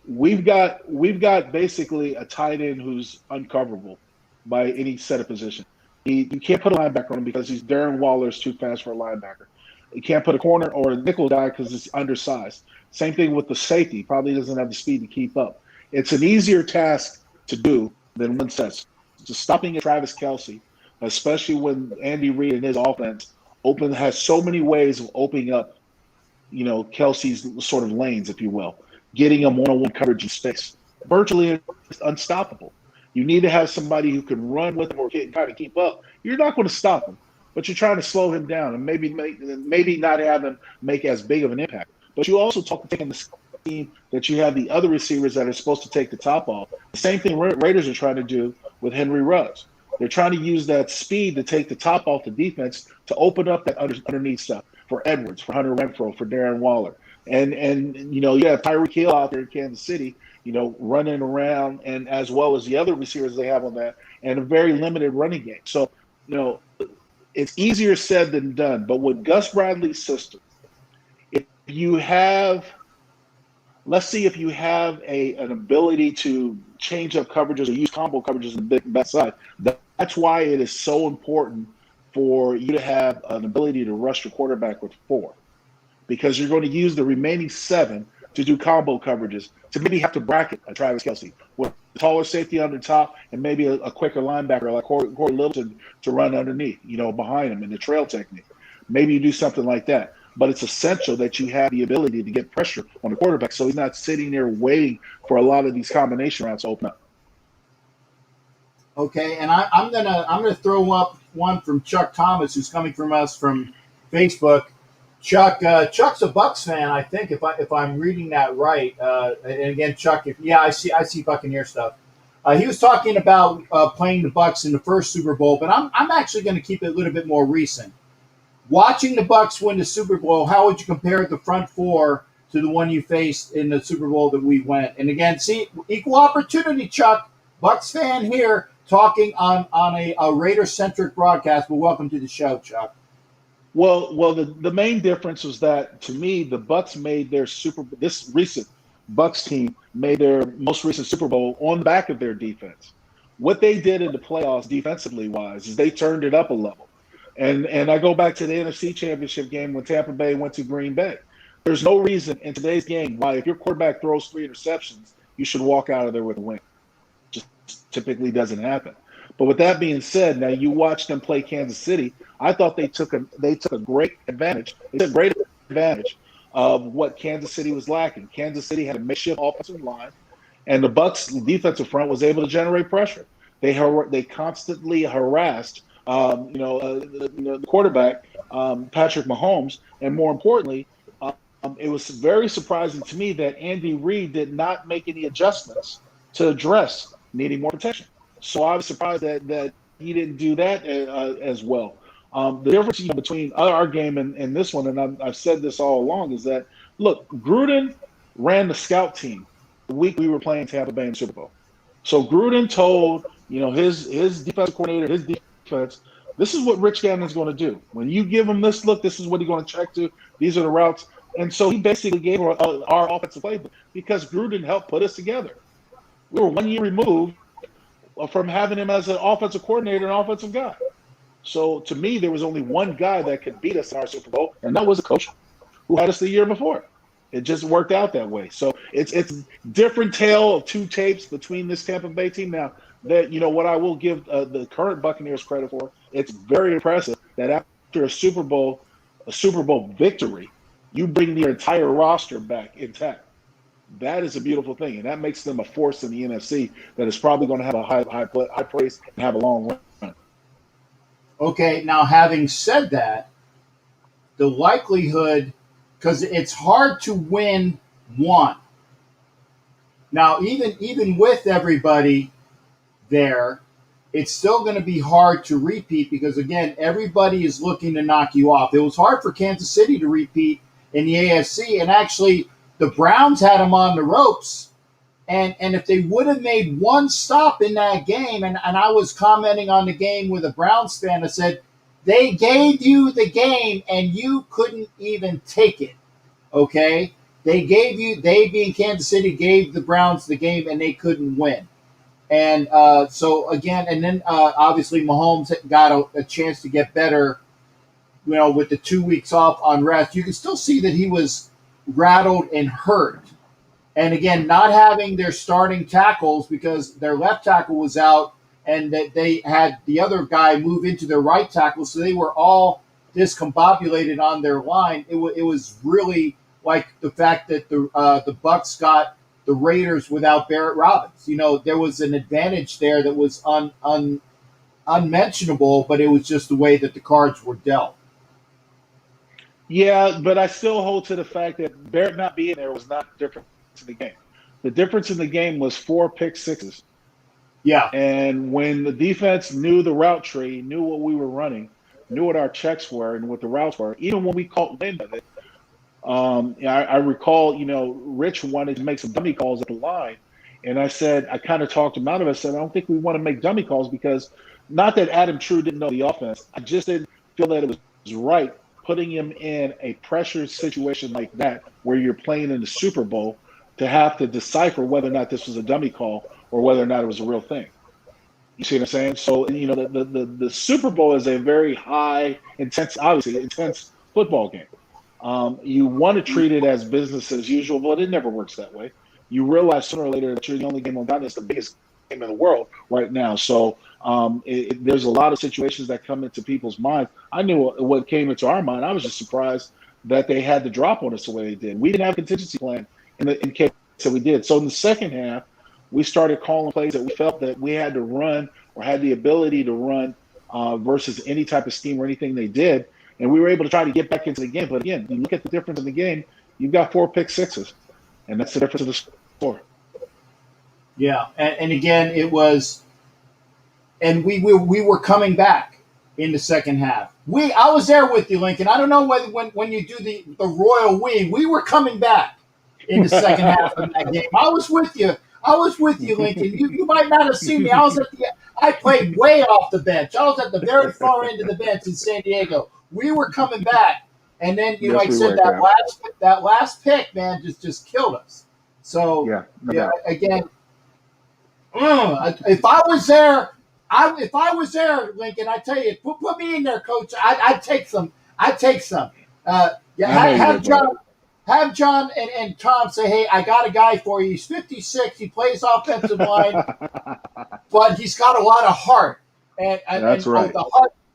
we've got basically a tight end who's uncoverable by any set of position. You can't put a linebacker on him because Darren Waller's too fast for a linebacker. You can't put a corner or a nickel guy because it's undersized. Same thing with the safety. Probably doesn't have the speed to keep up. It's an easier task to do than one says. Just stopping at Travis Kelce, especially when Andy Reid and his offense has so many ways of opening up, Kelce's sort of lanes, if you will, getting him one-on-one coverage in space. Virtually unstoppable. You need to have somebody who can run with him or kind of keep up. You're not going to stop him, but you're trying to slow him down and maybe not have him make as big of an impact. But you also talk taking the scheme that you have the other receivers that are supposed to take the top off. The same thing Raiders are trying to do with Henry Ruggs. They're trying to use that speed to take the top off the defense to open up that underneath stuff for Edwards, for Hunter Renfrow, for Darren Waller. And you have Tyreek Hill out there in Kansas City, running around, and as well as the other receivers they have on that, and a very limited running game. So, it's easier said than done. But with Gus Bradley's system, if you have an ability to change up coverages or use combo coverages on the back side, that's why it is so important for you to have an ability to rush your quarterback with 4, because you're going to use the remaining 7 to do combo coverages, to maybe have to bracket a Travis Kelce with a taller safety on the top and maybe a quicker linebacker like Corey Littleton to run underneath, behind him in the trail technique. Maybe you do something like that. But it's essential that you have the ability to get pressure on the quarterback so he's not sitting there waiting for a lot of these combination routes to open up. Okay, and I'm gonna throw up one from Chuck Thomas, who's coming from us from Facebook. Chuck's a Bucks fan, I think, if I'm reading that right. And again, Chuck, I see Buccaneer stuff. He was talking about playing the Bucks in the first Super Bowl, but I'm actually going to keep it a little bit more recent. Watching the Bucks win the Super Bowl, how would you compare the front 4 to the one you faced in the Super Bowl that we went? And again, see, equal opportunity, Chuck. Bucks fan here talking on a Raider-centric broadcast. But welcome to the show, Chuck. Well, the main difference was that, to me, the Bucks made this recent Bucks team made their most recent Super Bowl on the back of their defense. What they did in the playoffs defensively wise is they turned it up a level. And I go back to the NFC Championship game when Tampa Bay went to Green Bay. There's no reason in today's game why, if your quarterback throws 3 interceptions, you should walk out of there with a win. Just typically doesn't happen. But with that being said, now you watch them play Kansas City. I thought they took a great advantage. They took great advantage of what Kansas City was lacking. Kansas City had a makeshift offensive line, and the Bucks defensive front was able to generate pressure. They constantly harassed the quarterback, Patrick Mahomes, and more importantly, it was very surprising to me that Andy Reid did not make any adjustments to address needing more protection. So I was surprised that he didn't do that as well. The difference between our game and this one, and I've said this all along, is that, look, Gruden ran the scout team the week we were playing Tampa Bay in the Super Bowl. So Gruden told his defensive coordinator, his defense, this is what Rich Gannon's going to do. When you give him this look, this is what he's going to check to. These are the routes. And so he basically gave our offensive playbook because Gruden helped put us together. We were 1 year removed from having him as an offensive coordinator and offensive guy. So to me, there was only one guy that could beat us in our Super Bowl, and that was the coach who had us the year before. It just worked out that way. So it's different tale of 2 tapes between this Tampa Bay team. Now, that what I will give the current Buccaneers credit for, it's very impressive that after a Super Bowl victory, you bring the entire roster back intact. That is a beautiful thing, and that makes them a force in the NFC that is probably going to have a high praise and have a long run. Okay, now having said that, the likelihood, because it's hard to win one. Now, even with everybody there, it's still going to be hard to repeat because, again, everybody is looking to knock you off. It was hard for Kansas City to repeat in the AFC, and actually the Browns had them on the ropes. And if they would have made one stop in that game, and I was commenting on the game with a Browns fan that said, they gave you the game and you couldn't even take it, okay? They being Kansas City, gave the Browns the game and they couldn't win. And so, again, and then obviously Mahomes got a chance to get better, with the 2 weeks off on rest. You can still see that he was rattled and hurt. And again, not having their starting tackles because their left tackle was out and that they had the other guy move into their right tackle. So they were all discombobulated on their line. It was really like the fact that the Bucks got the Raiders without Barrett Robbins. There was an advantage there that was unmentionable, but it was just the way that the cards were dealt. Yeah, but I still hold to the fact that Barrett not being there was not the difference in the game. The difference in the game was 4 pick sixes. Yeah. And when the defense knew the route tree, knew what we were running, knew what our checks were and what the routes were, even when we caught wind of it, I recall, Rich wanted to make some dummy calls at the line. And I said, I kind of talked him out of it. I said, I don't think we want to make dummy calls because not that Adam True didn't know the offense. I just didn't feel that it was right putting him in a pressure situation like that where you're playing in the Super Bowl to have to decipher whether or not this was a dummy call or whether or not it was a real thing. You see what I'm saying? So, the Super Bowl is a very high, intense football game. You want to treat it as business as usual, but it never works that way. You realize sooner or later that you're the only game on down. It's the biggest game in the world right now. So there's a lot of situations that come into people's minds. I knew what came into our mind. I was just surprised that they had to drop on us the way they did. We didn't have a contingency plan in case that we did. So in the second half, we started calling plays that we felt that we had to run or had the ability to run versus any type of scheme or anything they did. And we were able to try to get back into the game. But again, you look at the difference in the game, you've got 4 pick sixes. And that's the difference of the score. Yeah. And again, it was – and we were coming back in the second half. I was there with you, Lincoln. I don't know whether when you do the royal we were coming back in the second half of that game. I was with you. Lincoln. You might not have seen me. I played way off the bench. I was at the very far end of the bench in San Diego. We were coming back, and then that last pick, man, just killed us. So again, if I was there, Lincoln, I tell you, put me in there, Coach. I'd take some. Have John and Tom say, hey, I got a guy for you. He's 56. He plays offensive line, but he's got a lot of heart. That's right.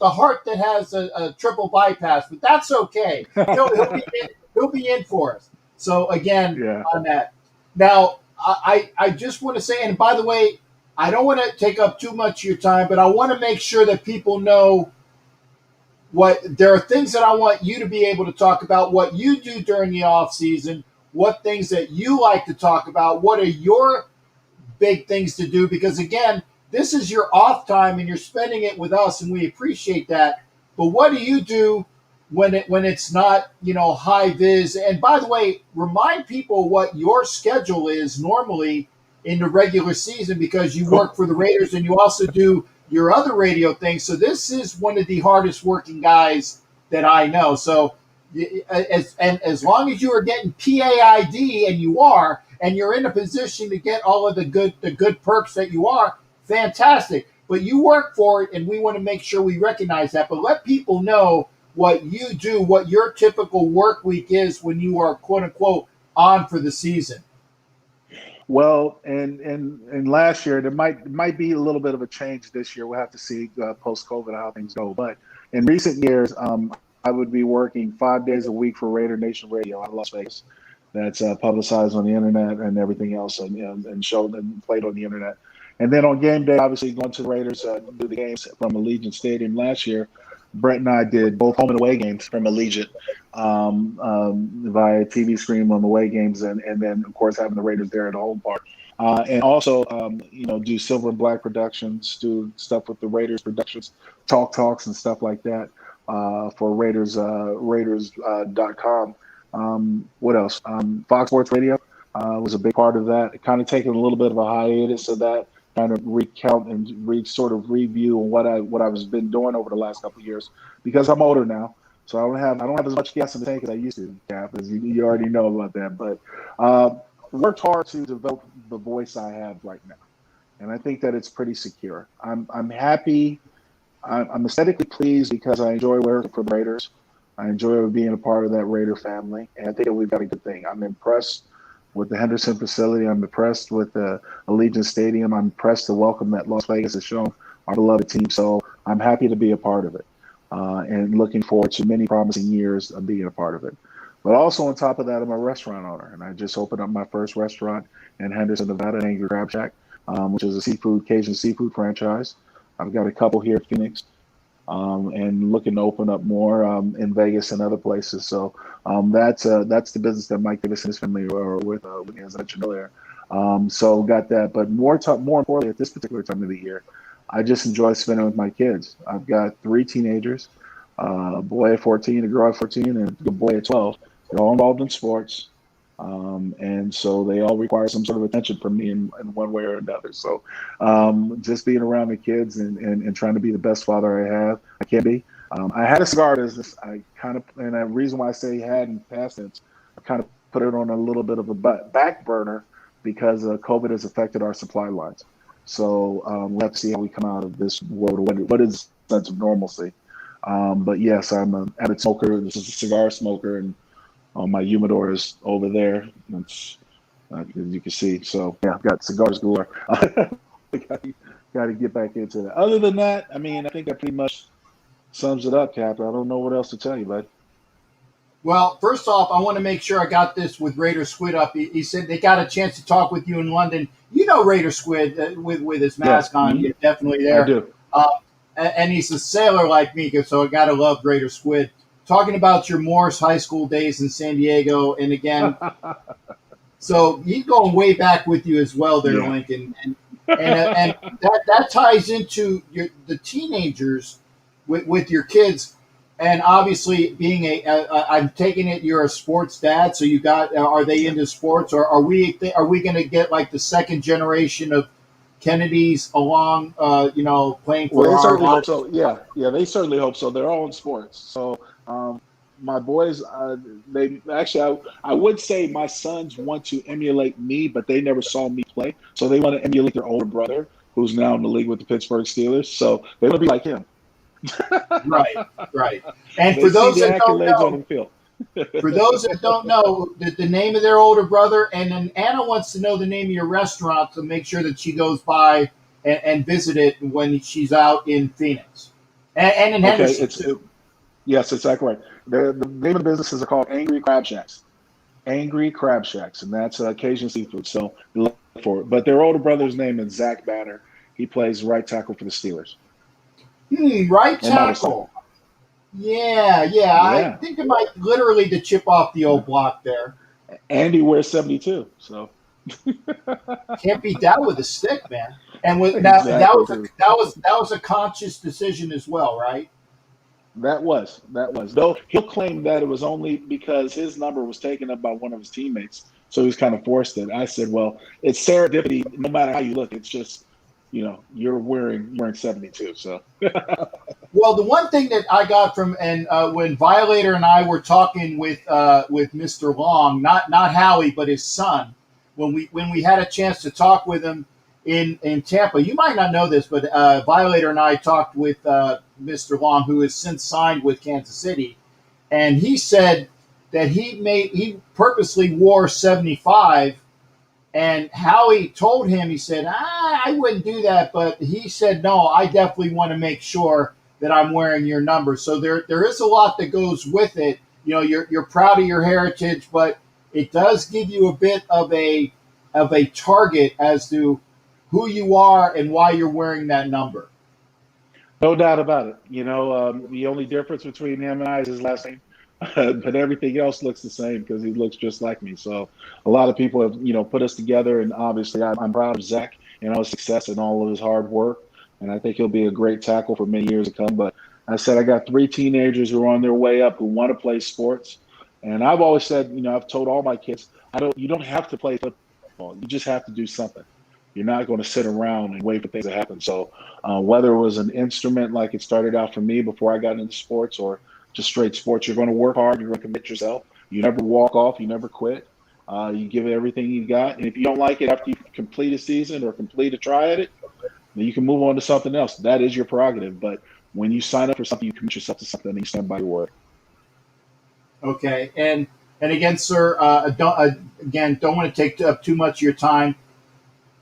The heart that has a triple bypass, but that's okay. He'll be in for us. So again, on that. Now, I just want to say, and by the way, I don't want to take up too much of your time, but I want to make sure that people know there are things that I want you to be able to talk about, what you do during the off season, what things that you like to talk about, what are your big things to do, because again, this is your off time and you're spending it with us and we appreciate that. But what do you do when it's not, high vis? And by the way, remind people what your schedule is normally in the regular season, because you work for the Raiders and you also do your other radio things. So this is one of the hardest working guys that I know. So as long as you are getting PAID, and you're in a position to get all of the good perks that you are, fantastic. But you work for it, and we want to make sure we recognize that. But let people know what you do, what your typical work week is when you are, quote unquote, on for the season. Well, and last year there might be a little bit of a change this year. We'll have to see post-COVID how things go. But in recent years, I would be working 5 days a week for Raider Nation Radio out of Las Vegas. That's publicized on the internet and everything else, and shown and played on the internet. And then on game day, obviously going to the Raiders, do the games from Allegiant Stadium last year. Brett and I did both home and away games from Allegiant via TV screen on the away games, and then, of course, having the Raiders there at the home part. And also, do Silver and Black Productions, do stuff with the Raiders Productions, talks and stuff like that for Raiders, Raiders.com. What else? Fox Sports Radio was a big part of that. Kind of taking a little bit of a hiatus of that, kind of recount and sort of review on what I was been doing over the last couple of years, because I'm older now, so I don't have as much gas in the tank as I used to, Cap, as you already know about that. But worked hard to develop the voice I have right now, and I think that it's pretty secure. I'm happy. I'm aesthetically pleased because I enjoy working for the Raiders. I enjoy being a part of that Raider family, and I think that we've got a good thing. I'm impressed with the Henderson facility. I'm impressed with the Allegiant Stadium. I'm impressed to welcome that Las Vegas has shown our beloved team. So I'm happy to be a part of it, and looking forward to many promising years of being a part of it. But also on top of that, I'm a restaurant owner, and I just opened up my first restaurant in Henderson, Nevada, Angry Crab Shack, which is a Cajun seafood franchise. I've got a couple here in Phoenix, and looking to open up more in Vegas and other places. So that's the business that Mike Davis and his family are with, as I mentioned earlier. So got that, but more importantly, at this particular time of the year, I just enjoy spending with my kids. I've got three teenagers, a boy at 14, a girl at 14, and a boy at 12. They're all involved in sports. And so they all require some sort of attention from me in one way or another. So just being around the kids and trying to be the best father I can be. I had a cigar business. And the reason why I say had in past tense, I kind of put it on a little bit of a back burner because COVID has affected our supply lines. So we'll have to see how we come out of this world. What is the sense of normalcy? But yes, I'm an avid smoker. This is a cigar smoker, and my humidor is over there. It's, as you can see. So yeah, I've got cigars galore. Got to get back into that. Other than that, I mean, I think that pretty much sums it up, Cap. I don't know what else to tell you, bud. Well, first off, I want to make sure I got this with Raider Squid up. He said they got a chance to talk with you in London. You know Raider Squid with his mask on. Mm-hmm. He's definitely there. I do. And he's a sailor like me, so I got to love Raider Squid. Talking about your Morris High School days in San Diego, and again, so he's going way back with you as well there, Lincoln. And that ties into the teenagers with your kids. And obviously, being I'm taking it you're a sports dad. So you got are they into sports, or are we going to get like the second generation of Kennedys along? Playing for. Well, they certainly hope so. Yeah, they certainly hope so. They're all in sports. So my boys, they actually, I would say my sons want to emulate me, but they never saw me play. So they want to emulate their older brother, who's now in the league with the Pittsburgh Steelers. So they want to be like him. Right. And for those that don't know, for those that don't know the name of their older brother, and then Anna wants to know the name of your restaurant to make sure that she goes by and visit it when she's out in Phoenix and in Henderson too. Yes, exactly right. The name of the businesses are called Angry Crab Shacks. Angry Crab Shacks, and that's Cajun seafood. So look for it. But their older brother's name is Zach Banner. He plays right tackle for the Steelers. Right tackle. Yeah. I think it might literally to chip off the old block there. Andy wears 72, so can't beat that with a stick, man. And that was a conscious decision as well, right? That was. Though he'll claim that it was only because his number was taken up by one of his teammates, so he was kind of forced it. I said, well, it's serendipity. No matter how you look, it's just you're wearing 72. So. Well, the one thing that I got from when Violator and I were talking with Mr. Long, not Howie, but his son, when we had a chance to talk with him in Tampa. You might not know this, but Violator and I talked with Mr. Long, who has since signed with Kansas City, and he said that he purposely wore 75. And Howie told him, he said, I wouldn't do that. But he said, no, I definitely want to make sure that I'm wearing your number. So there is a lot that goes with it. You're proud of your heritage, but it does give you a bit of a target as to who you are and why you're wearing that number. No doubt about it. The only difference between him and I is his last name. But everything else looks the same because he looks just like me. So a lot of people have, put us together, and obviously I'm proud of Zach and his success and all of his hard work. And I think he'll be a great tackle for many years to come. But I said I got three teenagers who are on their way up who want to play sports. And I've always said, I've told all my kids, you don't have to play football. You just have to do something. You're not going to sit around and wait for things to happen. So whether it was an instrument like it started out for me before I got into sports, or just straight sports, you're going to work hard. You're going to commit yourself. You never walk off. You never quit. You give it everything you got. And if you don't like it after you complete a season or complete a try at it, then you can move on to something else. That is your prerogative. But when you sign up for something, you commit yourself to something and you stand by your word. Okay. And again, sir, don't want to take up too much of your time.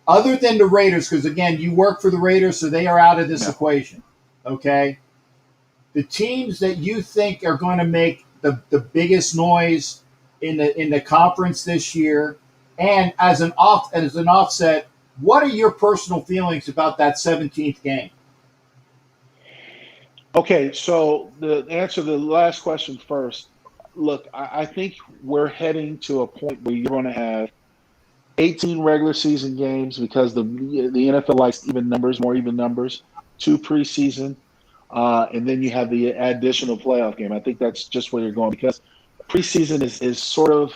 Other than the Raiders, because, again, you work for the Raiders, so they are out of this equation. Okay? The teams that you think are going to make the biggest noise in the conference this year? And as an offset, what are your personal feelings about that 17th game? Okay, so the answer to the last question first. Look, I think we're heading to a point where you're going to have 18 regular season games because the NFL likes even numbers, more even numbers, 2 preseason, and then you have the additional playoff game. I think that's just where you're going because preseason is sort of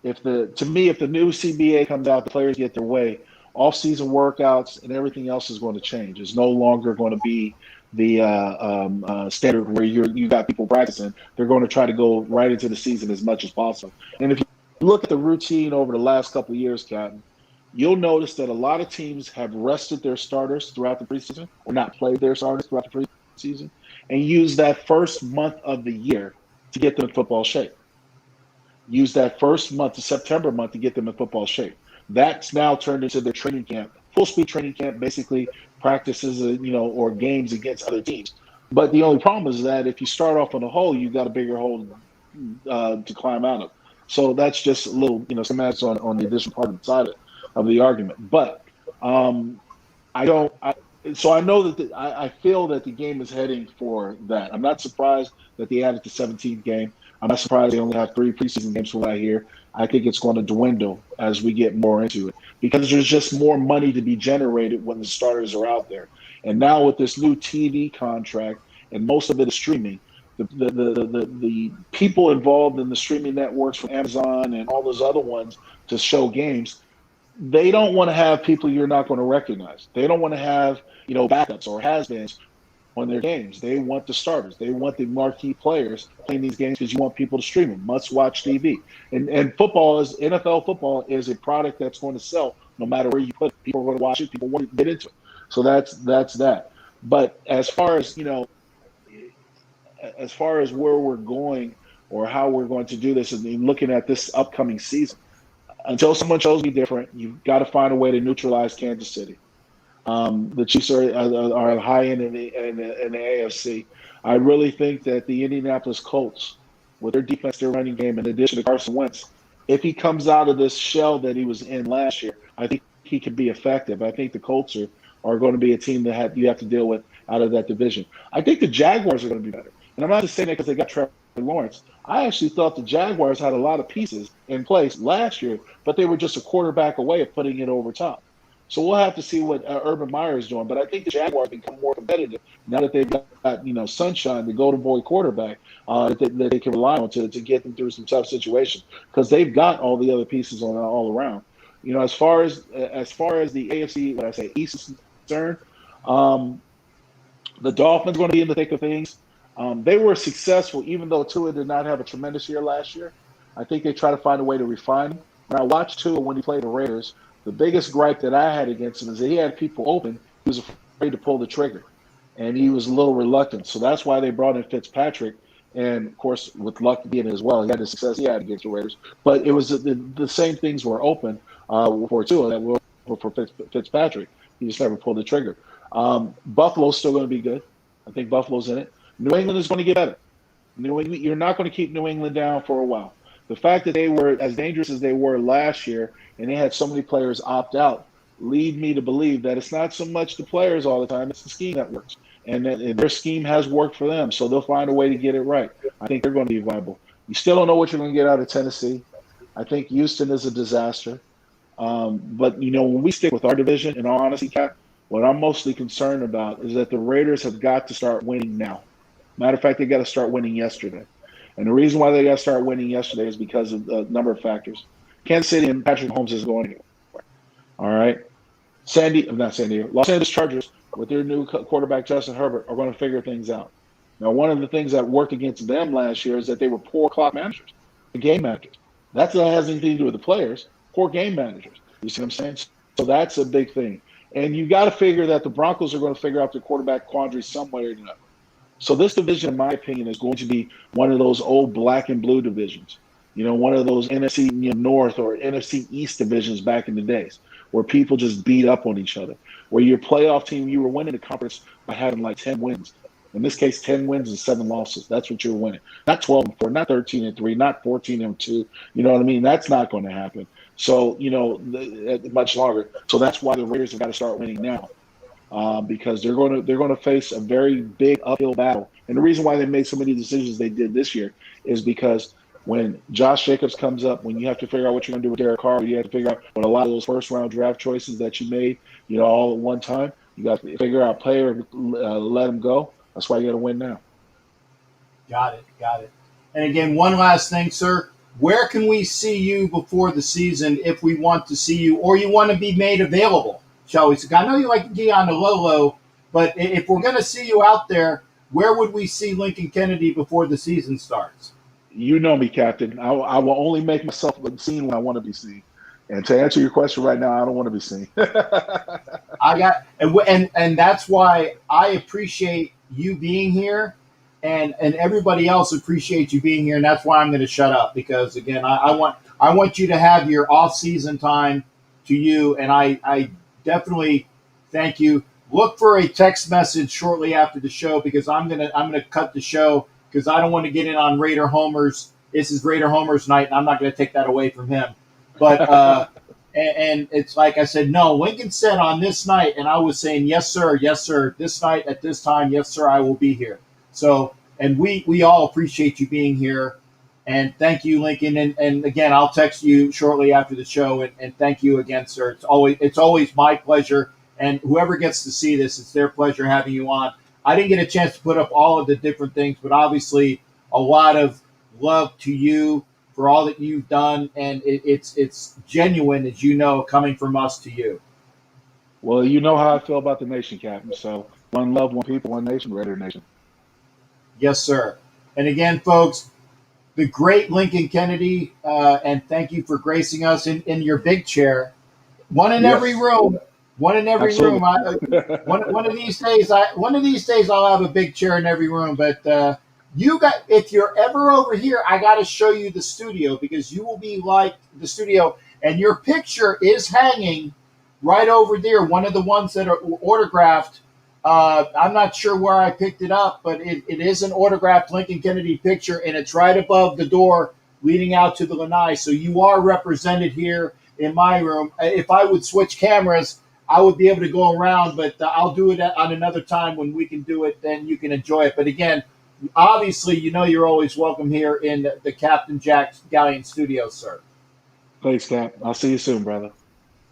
if the new CBA comes out, the players get their way, off-season workouts and everything else is going to change. It's no longer going to be the standard where you got people practicing. They're going to try to go right into the season as much as possible. And if you look at the routine over the last couple of years, Captain, you'll notice that a lot of teams have rested their starters throughout the preseason or not played their starters throughout the preseason and use that first month of the year to get them in football shape. Use that first month, the September month, to get them in football shape. That's now turned into their training camp, full speed training camp, basically practices, or games against other teams. But the only problem is that if you start off on a hole, you got a bigger hole to climb out of. So that's just a little, some ads on the additional part of the side of the argument. But so I know that I feel that the game is heading for that. I'm not surprised that they added the 17th game. I'm not surprised they only have 3 preseason games from right here. I think it's going to dwindle as we get more into it because there's just more money to be generated when the starters are out there. And now with this new TV contract, and most of it is streaming, the people involved in the streaming networks from Amazon and all those other ones to show games, they don't want to have people you're not going to recognize. They don't want to have, backups or has-beens on their games. They want the starters. They want the marquee players playing these games because you want people to stream them, must-watch TV. And NFL football is a product that's going to sell no matter where you put it. People are going to watch it. People want to get into it. So that's that. But as far as where we're going or how we're going to do this and looking at this upcoming season, until someone shows me different, you've got to find a way to neutralize Kansas City. The Chiefs are high end in the AFC. I really think that the Indianapolis Colts, with their defense, their running game, in addition to Carson Wentz, if he comes out of this shell that he was in last year, I think he could be effective. I think the Colts are going to be a team that you have to deal with out of that division. I think the Jaguars are going to be better. And I'm not just saying that because they got Trevor Lawrence. I actually thought the Jaguars had a lot of pieces in place last year, but they were just a quarterback away of putting it over top. So we'll have to see what Urban Meyer is doing. But I think the Jaguars become more competitive now that they've got Sunshine, the golden boy quarterback, that they can rely on to get them through some tough situations because they've got all the other pieces on all around. As far as the AFC, East is concerned, the Dolphins are going to be in the thick of things. They were successful, even though Tua did not have a tremendous year last year. I think they try to find a way to refine him. When I watched Tua when he played the Raiders, the biggest gripe that I had against him is that he had people open. He was afraid to pull the trigger, and he was a little reluctant. So that's why they brought in Fitzpatrick. And, of course, with luck being as well, he had the success he had against the Raiders. But it was the same things were open for Tua that were for Fitzpatrick. He just never pulled the trigger. Buffalo's still going to be good. I think Buffalo's in it. New England is going to get better. You're not going to keep New England down for a while. The fact that they were as dangerous as they were last year and they had so many players opt out lead me to believe that it's not so much the players all the time, it's the scheme that works. And their scheme has worked for them, so they'll find a way to get it right. I think they're going to be viable. You still don't know what you're going to get out of Tennessee. I think Houston is a disaster. But, when we stick with our division, in all honesty, Cap, what I'm mostly concerned about is that the Raiders have got to start winning now. Matter of fact, they got to start winning yesterday. And the reason why they got to start winning yesterday is because of a number of factors. Kansas City and Patrick Mahomes isn't going anywhere. All right? Los Angeles Chargers, with their new quarterback, Justin Herbert, are going to figure things out. Now, one of the things that worked against them last year is that they were poor clock managers, the game managers. That has anything to do with the players, poor game managers. You see what I'm saying? So that's a big thing. And you got to figure that the Broncos are going to figure out their quarterback quandary somewhere or another. So this division, in my opinion, is going to be one of those old black and blue divisions. One of those NFC North or NFC East divisions back in the days where people just beat up on each other, where your playoff team, you were winning the conference by having like 10 wins. In this case, 10 wins and 7 losses. That's what you're winning. Not 12-4, not 13-3, not 14-2. You know what I mean? That's not going to happen. So, much longer. So that's why the Raiders have got to start winning now. Because they're going to face a very big uphill battle. And the reason why they made so many decisions they did this year is because when Josh Jacobs comes up, when you have to figure out what you're going to do with Derek Carr, you have to figure out what a lot of those first-round draft choices that you made, all at one time. You got to figure out player, let them go. That's why you got to win now. Got it. And again, one last thing, sir. Where can we see you before the season if we want to see you, or you want to be made available? Shall we? I know you like to be on the low, but if we're going to see you out there, where would we see Lincoln Kennedy before the season starts? You know me, Captain. I will only make myself seen when I want to be seen. And to answer your question right now, I don't want to be seen. and that's why I appreciate you being here, and everybody else appreciates you being here, and that's why I'm going to shut up, because again, I want you to have your off-season time to you, and I definitely thank you. Look for a text message shortly after the show, because I'm gonna cut the show because I don't want to get in on Raider Homers. This is Raider Homers night, and I'm not going to take that away from him. But and it's like I said, no, Lincoln said on this night, and I was saying yes sir, this night at this time, yes sir, I will be here. So, and we all appreciate you being here. And thank you, Lincoln. And again, I'll text you shortly after the show. And thank you again, sir. It's always my pleasure. And whoever gets to see this, it's their pleasure having you on. I didn't get a chance to put up all of the different things, but obviously a lot of love to you for all that you've done. And it's genuine, as you know, coming from us to you. Well, you know how I feel about the nation, Captain. So one love, one people, one nation, Raider Nation. Yes, sir. And again, folks, the great Lincoln Kennedy, and thank you for gracing us in your big chair. One in every room. One in every Absolutely. room. One of these days, I'll have a big chair in every room. But if you're ever over here, I got to show you the studio, because you will be like the studio, and your picture is hanging right over there. One of the ones that are autographed. I'm not sure where I picked it up, but it is an autographed Lincoln Kennedy picture, and it's right above the door leading out to the lanai. So you are represented here in my room. If I would switch cameras, I would be able to go around, but I'll do it on another time when we can do it. Then you can enjoy it. But again, obviously, you're always welcome here in the Captain Jack Galleon Studios, sir. Thanks, Cap. I'll see you soon, brother.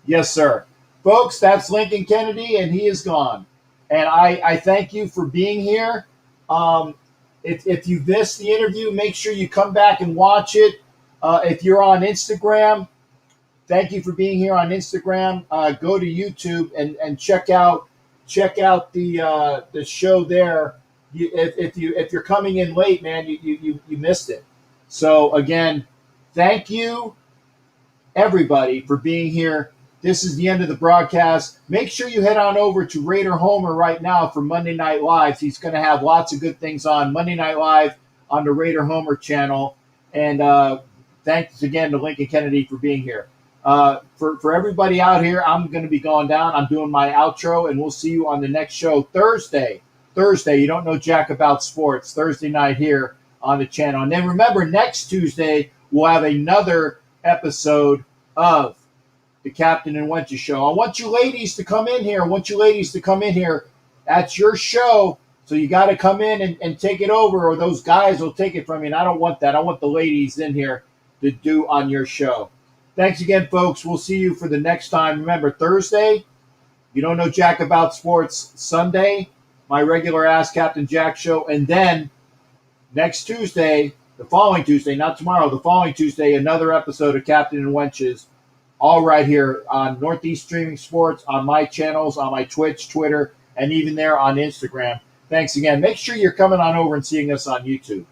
Yes, sir. Folks, that's Lincoln Kennedy, and he is gone. And I thank you for being here. If you missed the interview, make sure you come back and watch it. If you're on Instagram, thank you for being here on Instagram. Go to YouTube and check out the show there. If you're coming in late, man, you missed it. So again, thank you everybody for being here. This is the end of the broadcast. Make sure you head on over to Raider Homer right now for Monday Night Live. He's going to have lots of good things on Monday Night Live on the Raider Homer channel. And thanks again to Lincoln Kennedy for being here. For everybody out here, I'm going to be going down. I'm doing my outro, and we'll see you on the next show Thursday. You don't know jack about sports. Thursday night here on the channel. And then remember, next Tuesday, we'll have another episode of the Captain and Wenches Show. I want you ladies to come in here. That's your show, so you got to come in and take it over, or those guys will take it from you. And I don't want that. I want the ladies in here to do on your show. Thanks again, folks. We'll see you for the next time. Remember, Thursday, you don't know jack about sports. Sunday, my regular Ask Captain Jack show. And then next Tuesday, the following Tuesday, not tomorrow, the following Tuesday, another episode of Captain and Wenches. All right here on Northeast Streaming Sports, on my channels, on my Twitch, Twitter, and even there on Instagram. Thanks again. Make sure you're coming on over and seeing us on YouTube.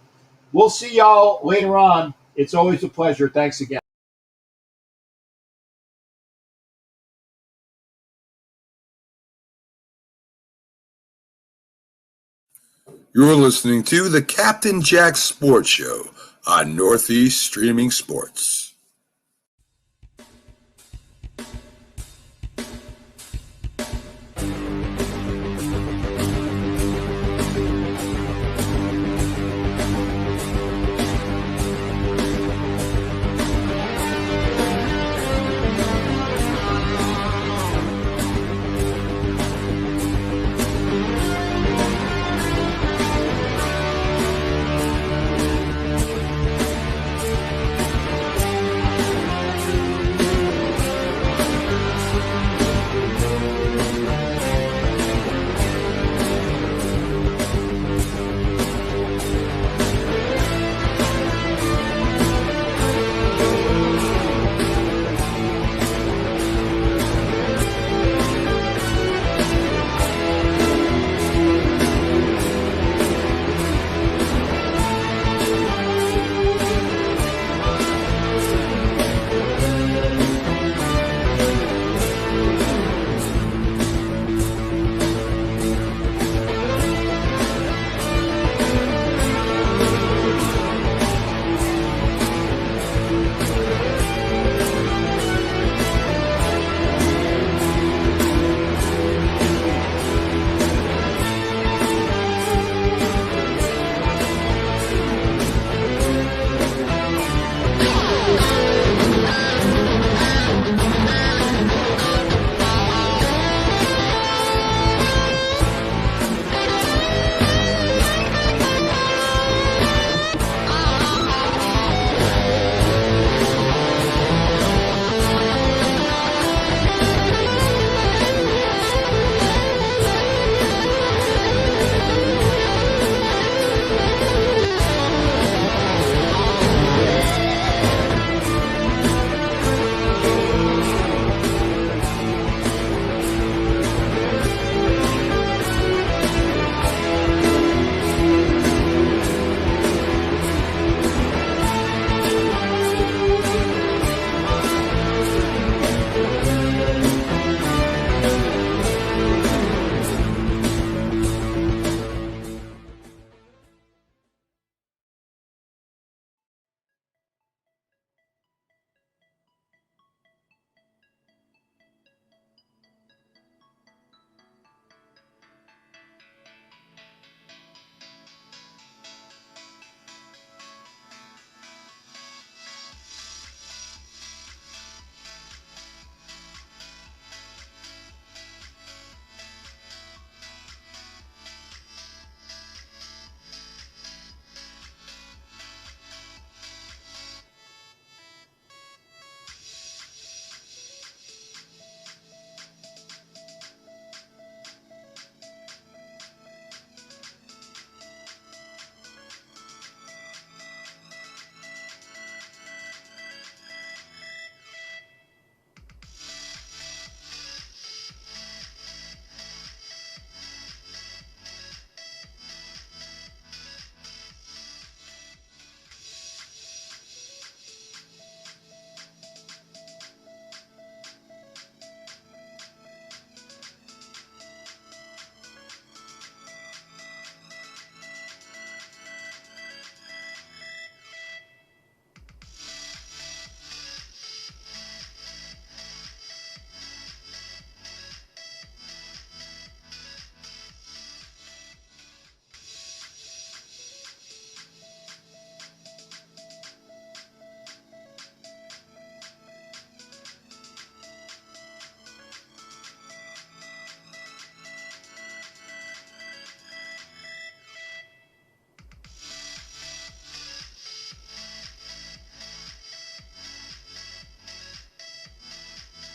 We'll see y'all later on. It's always a pleasure. Thanks again. You're listening to the Captain Jack Sports Show on Northeast Streaming Sports.